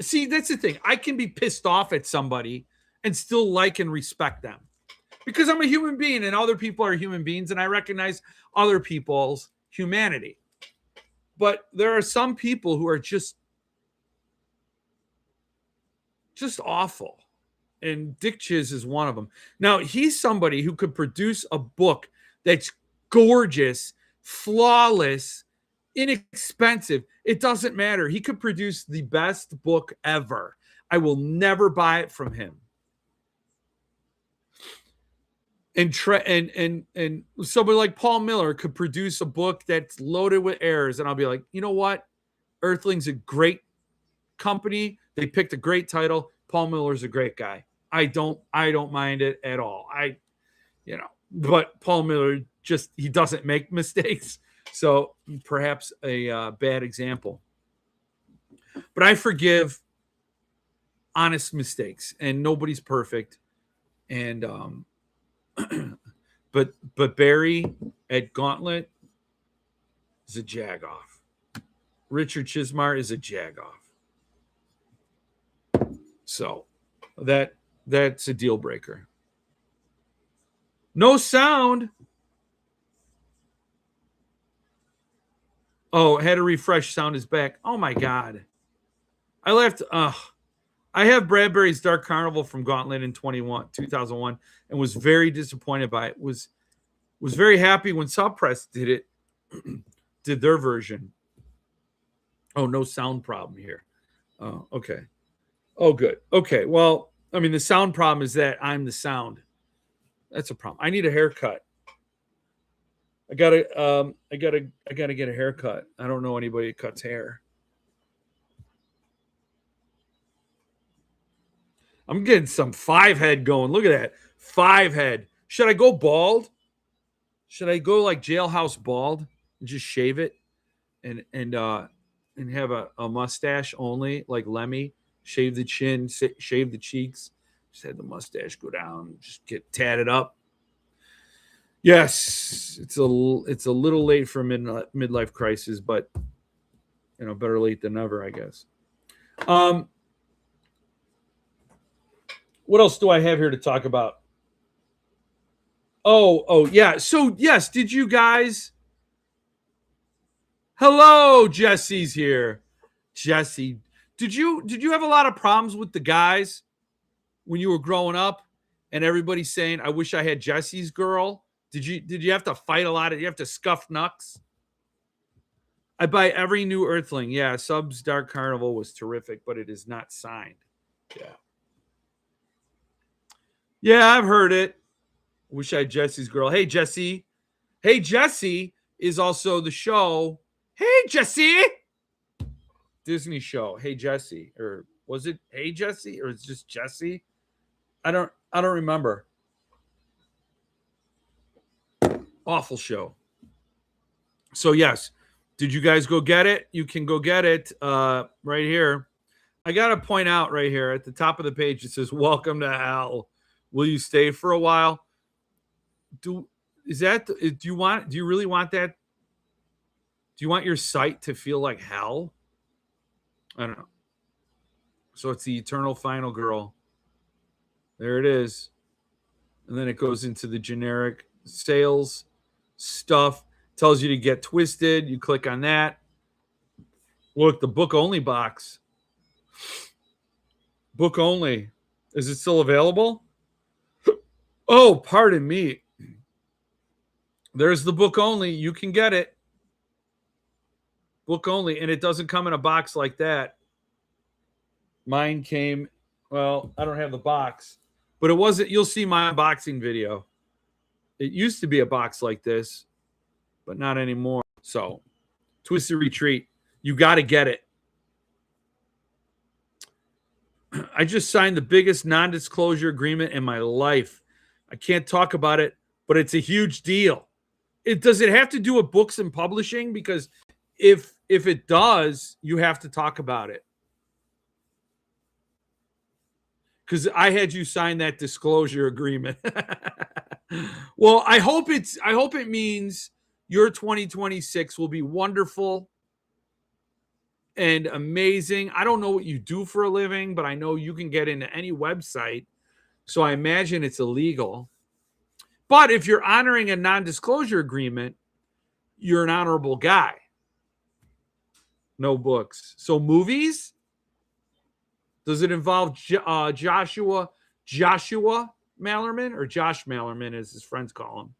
See, that's the thing. I can be pissed off at somebody and still like and respect them because I'm a human being and other people are human beings and I recognize other people's humanity. But there are some people who are just awful. and Dick Chiz is one of them. Now, he's somebody who could produce a book that's gorgeous, flawless, inexpensive. It doesn't matter. He could produce the best book ever. I will never buy it from him. And somebody like Paul Miller could produce a book that's loaded with errors, and I'll be like, you know what? Earthling's a great company. They picked a great title. Paul Miller's a great guy. I don't mind it at all. But Paul Miller he doesn't make mistakes. So perhaps a bad example. But I forgive honest mistakes, and nobody's perfect. And but Barry at Gauntlet is a jagoff. Richard Chismar is a jagoff. So that's a deal breaker. No sound. Oh, had to refresh. Sound is back. Oh my God. I left. I have Bradbury's Dark Carnival from Gauntlet in 2001 and was very disappointed by it. Was very happy when Suppress did it, did their version. Oh, no sound problem here. Oh, okay. Oh, good. Okay. Well, I mean, the sound problem is that I'm the sound. That's a problem. I need a haircut. I gotta get a haircut. I don't know anybody that cuts hair. I'm getting some 5-head going. Look at that. 5-head. Should I go bald? Should I go like Jailhouse bald and just shave it and have a mustache only like Lemmy? Shave the chin, shave the cheeks. Just have the mustache go down. Just get tatted up. Yes, it's a little late for a midlife crisis, but better late than never, I guess. What else do I have here to talk about? Oh, yeah. So, yes, did you guys? Hello, Jesse's here. Jesse, did you have a lot of problems with the guys when you were growing up and everybody saying, "I wish I had Jesse's girl"? Did you have to fight a lot? Did you have to scuff knucks? I buy every new Earthling. Yeah, Sub's Dark Carnival was terrific, but it is not signed. Yeah. Yeah, I've heard it. Wish I had Jesse's girl. Hey, Jesse. Hey, Jesse is also the show. Hey, Jesse. Disney show. Hey, Jesse. Or was it Hey, Jesse? Or it's just Jesse? I don't remember. Awful show. So, yes. Did you guys go get it? You can go get it right here. I got to point out right here at the top of the page, it says, "Welcome to hell. Will you stay for a while?" Do you really want that? Do you want your site to feel like hell? I don't know. So it's the Eternal Final Girl. There it is. And then it goes into the generic sales stuff. Tells you to get twisted. You click on that. Look, the book only box. Book only. Is it still available? Oh, pardon me. There's the book only. You can get it. Book only. And it doesn't come in a box like that. Mine came, well, I don't have the box, but it wasn't, you'll see my unboxing video. It used to be a box like this, but not anymore. So, Twisted Retreat. You got to get it. I just signed the biggest non-disclosure agreement in my life. I can't talk about it, but it's a huge deal. Does it have to do with books and publishing? Because if it does, you have to talk about it. Because I had you sign that disclosure agreement. Well, I hope it means your 2026 will be wonderful and amazing. I don't know what you do for a living, but I know you can get into any website. So I imagine it's illegal. But if you're honoring a non-disclosure agreement, you're an honorable guy. No books. So movies? Does it involve Joshua Joshua Mallerman, or Josh Mallerman as his friends call him.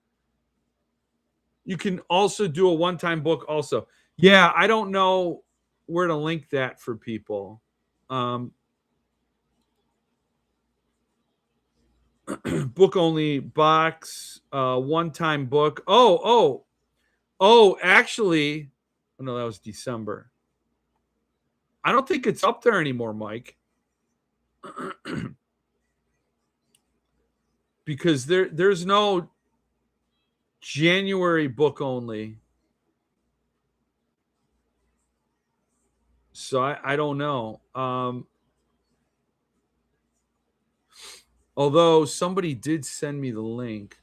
You can also do a one-time book also. Yeah, I don't know where to link that for people. Book only box, one-time book. Actually, no, that was December. I don't think it's up there anymore, Mike. Because there's no January book only. So I don't know. Although somebody did send me the link.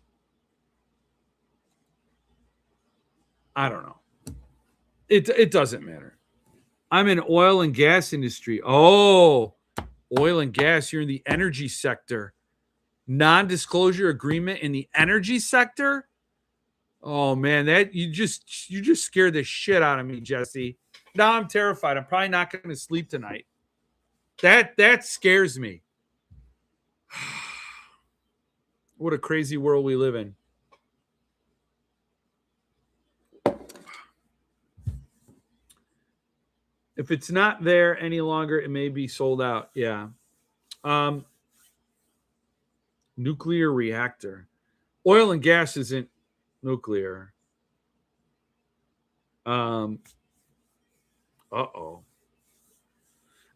I don't know. It doesn't matter. I'm in oil and gas industry. Oh, oil and gas. You're in the energy sector. Non-disclosure agreement in the energy sector. Oh man, that you just scared the shit out of me, Jesse. Now I'm terrified. I'm probably not going to sleep tonight. That scares me. What a crazy world we live in. If it's not there any longer, it may be sold out. Yeah. Nuclear reactor. Oil and gas isn't nuclear. Uh-oh.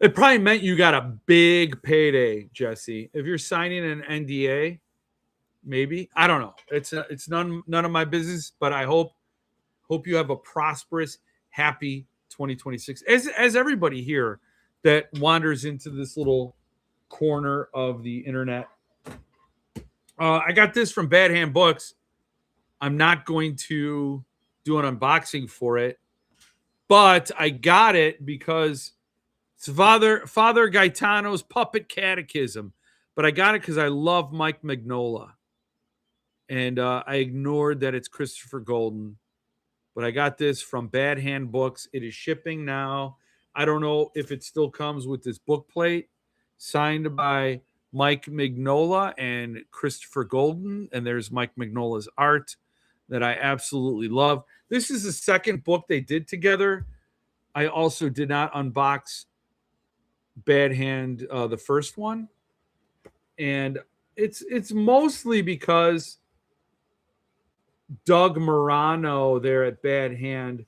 It probably meant you got a big payday, Jesse. If you're signing an NDA, maybe. I don't know. It's none of my business, but I hope you have a prosperous, happy 2026. As everybody here that wanders into this little corner of the internet. I got this from Bad Hand Books. I'm not going to do an unboxing for it, but I got it because it's Father Gaetano's Puppet Catechism. But I got it because I love Mike Mignola. And I ignored that it's Christopher Golden. But I got this from Bad Hand Books. It is shipping now. I don't know if it still comes with this book plate signed by Mike Mignola and Christopher Golden. And there's Mike Mignola's art that I absolutely love. This is the second book they did together. I also did not unbox Bad Hand, the first one. And it's mostly because Doug Morano there at Bad Hand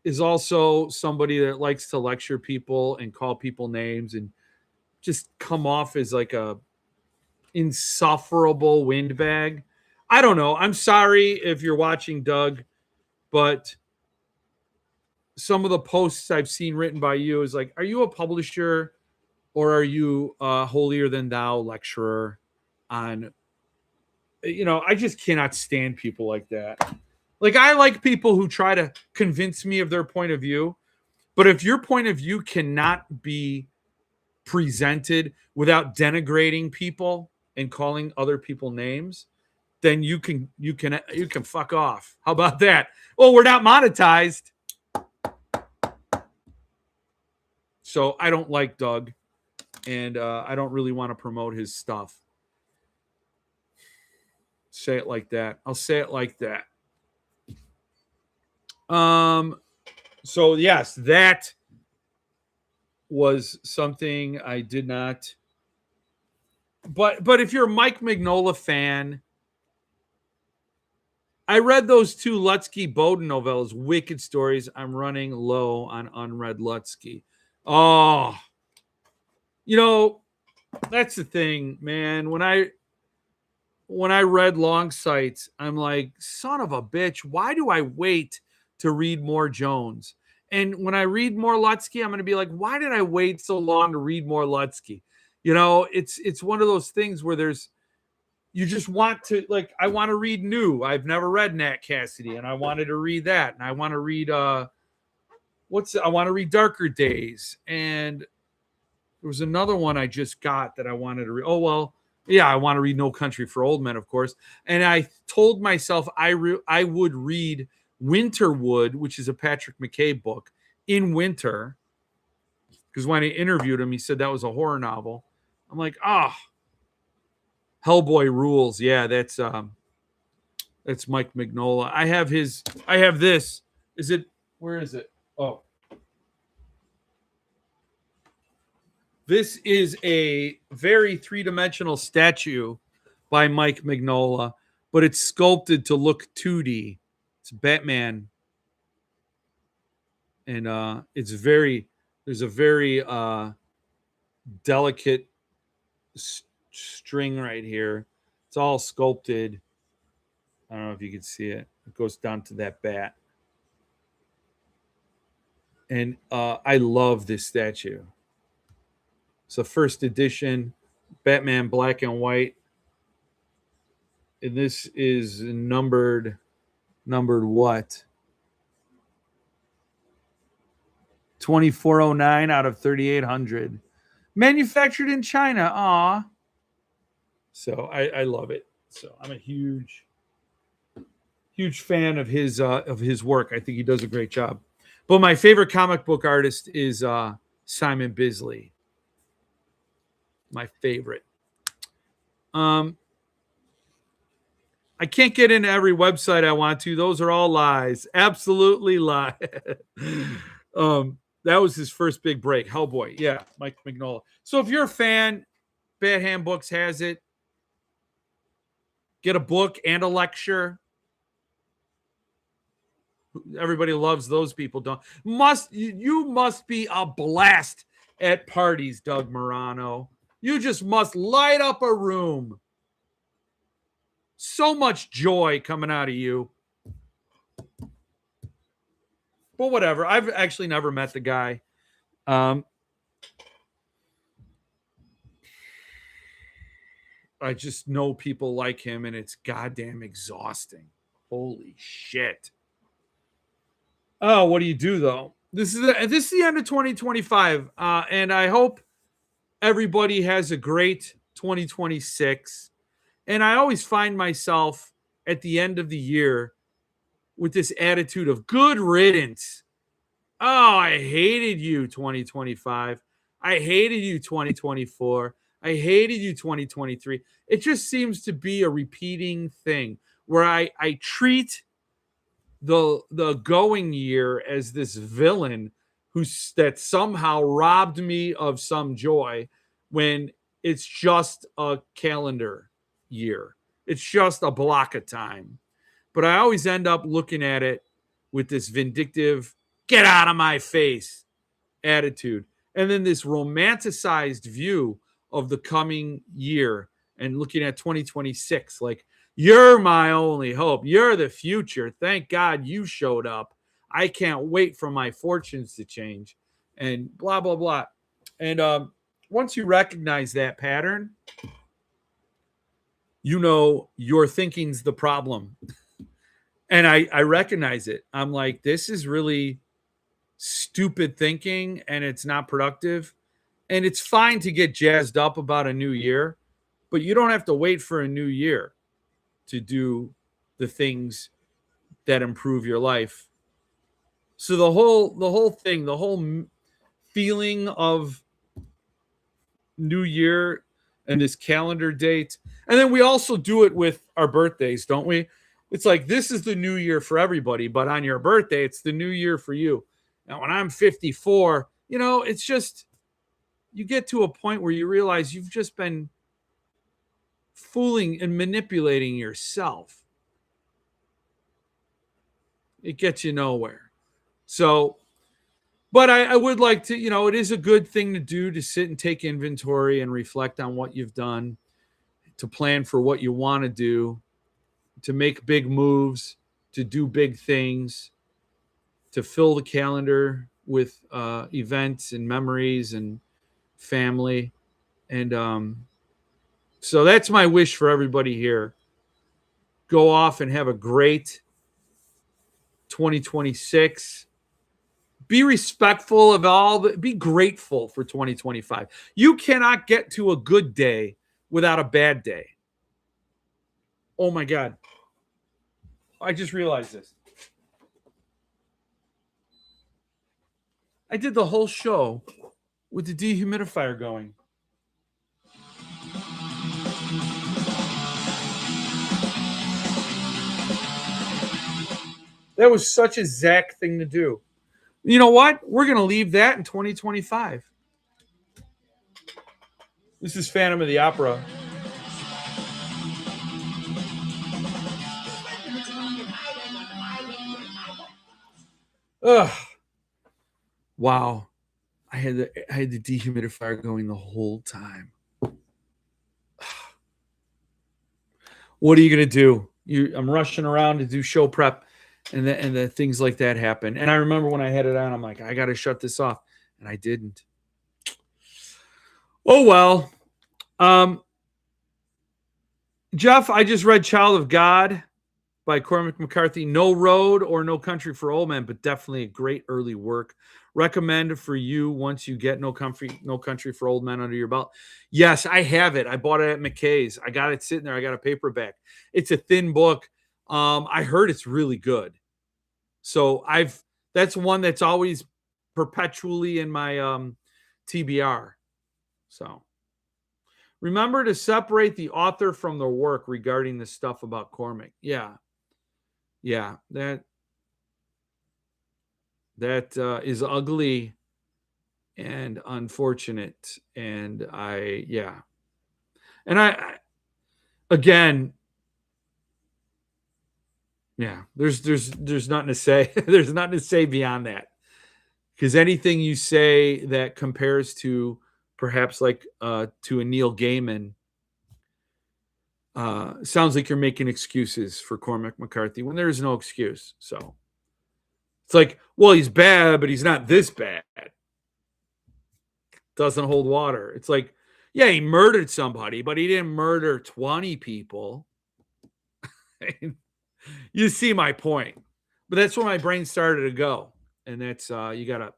is also somebody that likes to lecture people and call people names and just come off as like a insufferable windbag. I don't know. I'm sorry if you're watching, Doug, but some of the posts I've seen written by you is like, are you a publisher or are you a holier than thou lecturer on, I just cannot stand people like that. Like, I like people who try to convince me of their point of view, but if your point of view cannot be presented without denigrating people and calling other people names, then you can fuck off. How about that? Well, we're not monetized. So I don't like Doug, and I don't really want to promote his stuff. Say it like that. I'll say it like that. So yes, that was something I did not. But if you're a Mike Mignola fan, I read those two Lutsky Bowden novellas, Wicked Stories. I'm running low on unread Lutsky. Oh, that's the thing, man. When I read Long Sights, I'm like, son of a bitch, why do I wait to read more Jones? And when I read more Lutsky, I'm going to be like, why did I wait so long to read more Lutsky? It's one of those things where you just want to, like, I want to read new. I've never read Nat Cassidy, and I wanted to read that. And I want to read, I want to read Darker Days. And there was another one I just got that I wanted to read. Oh, well, yeah, I want to read No Country for Old Men, of course. And I told myself I would read Winterwood, which is a Patrick McKay book, in winter. Because when I interviewed him, he said that was a horror novel. I'm like, Hellboy rules. Yeah, that's Mike Mignola. I have this. Is it, where is it? Oh. This is a very three-dimensional statue by Mike Mignola, but it's sculpted to look 2D. It's Batman, and there's a very delicate string right here. It's all sculpted. I don't know if you can see it. It goes down to that bat. And I love this statue. It's a first edition Batman black and white. And this is numbered what? 2409 out of 3800. Manufactured in China. Aw. So I love it. So I'm a huge fan of his work. I think he does a great job. But my favorite comic book artist is Simon Bisley. My favorite. I can't get into every website I want to. Those are all lies. Absolutely lies. That was his first big break. Hellboy. Yeah, Mike Mignola. So if you're a fan, Bad Hand Books has it. Get a book and a lecture. Everybody loves those people. You must be a blast at parties, Doug Morano. You just must light up a room. So much joy coming out of you. But whatever. I've actually never met the guy. I just know people like him, and it's goddamn exhausting. Holy shit. Oh, what do you do though? This is the end of 2025, and I hope everybody has a great 2026. And I always find myself at the end of the year with this attitude of good riddance. Oh, I hated you, 2025. I hated you, 2024. I hated you, 2023. It just seems to be a repeating thing where I treat the going year as this villain that somehow robbed me of some joy, when it's just a calendar year. It's just a block of time. But I always end up looking at it with this vindictive, get out of my face attitude. And then this romanticized view of the coming year and looking at 2026 like, you're my only hope. You're the future. Thank God you showed up. I can't wait for my fortunes to change, and blah, blah, blah. And once you recognize that pattern, you know your thinking's the problem. And I recognize it. I'm like, this is really stupid thinking, and it's not productive. And it's fine to get jazzed up about a new year, but you don't have to wait for a new year to do the things that improve your life. So the whole thing, the whole feeling of New Year and this calendar date, and then we also do it with our birthdays, don't we? It's like, this is the new year for everybody, but on your birthday, it's the new year for you. Now, when I'm 54, it's just, you get to a point where you realize you've just been fooling and manipulating yourself. It gets you nowhere. So, but I would like to, it is a good thing to do, to sit and take inventory and reflect on what you've done, to plan for what you want to do, to make big moves, to do big things, to fill the calendar with events and memories and family. And so that's my wish for everybody here. Go off and have a great 2026. Be respectful of be grateful for 2025. You cannot get to a good day without a bad day. Oh my God. I just realized this. I did the whole show with the dehumidifier going. That was such a Zach thing to do. You know what? We're going to leave that in 2025. This is Phantom of the Opera. Ugh. Wow. I had the dehumidifier going the whole time. What are you going to do? I'm rushing around to do show prep, and the things like that happen. And I remember when I had it on, I'm like, I got to shut this off, and I didn't. Oh well. Jeff, I just read Child of God by Cormac McCarthy. No Road or No Country for Old Men, but definitely a great early work. Recommend for you once you get No Country for Old Men under your belt. Yes, I have it. I bought it at McKay's. I got it sitting there. I got a paperback. It's a thin book. I heard it's really good. So that's one that's always perpetually in my TBR. So remember to separate the author from the work regarding the stuff about Cormac. Yeah. Yeah, that is ugly and unfortunate. And I again, yeah, there's nothing to say. There's nothing to say beyond that. Because anything you say that compares to perhaps like to a Neil Gaiman sounds like you're making excuses for Cormac McCarthy when there is no excuse. So it's like, well, he's bad, but he's not this bad. Doesn't hold water. It's like, yeah, he murdered somebody, but he didn't murder 20 people. You see my point. But that's where my brain started to go. And that's you got to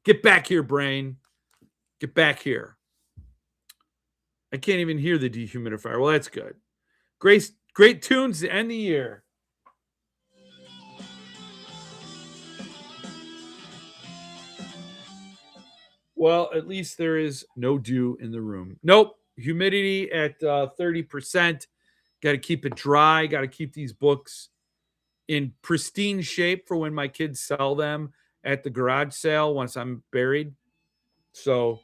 get back here, brain. Get back here. I can't even hear the dehumidifier. Well, that's good. Great tunes to end the year. Well, at least there is no dew in the room. Nope. Humidity at 30%. Got to keep it dry. Got to keep these books in pristine shape for when my kids sell them at the garage sale once I'm buried. So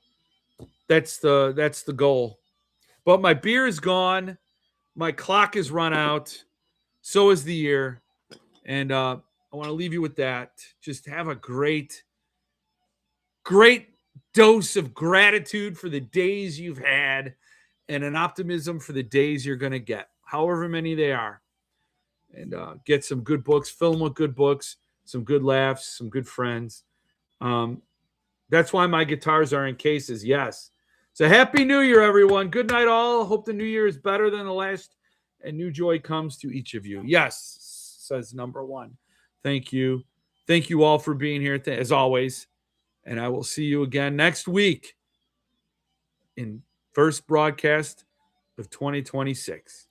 that's the goal. But my beer is gone. My clock is run out. So is the year. And I want to leave you with that. Just have a great dose of gratitude for the days you've had and an optimism for the days you're going to get, however many they are. And get some good books, fill them with good books, some good laughs, some good friends. That's why my guitars are in cases. Yes. So happy New Year, everyone. Good night, all. Hope the new year is better than the last, and new joy comes to each of you. Yes, says number one. Thank you. Thank you all for being here, as always. And I will see you again next week in first broadcast of 2026.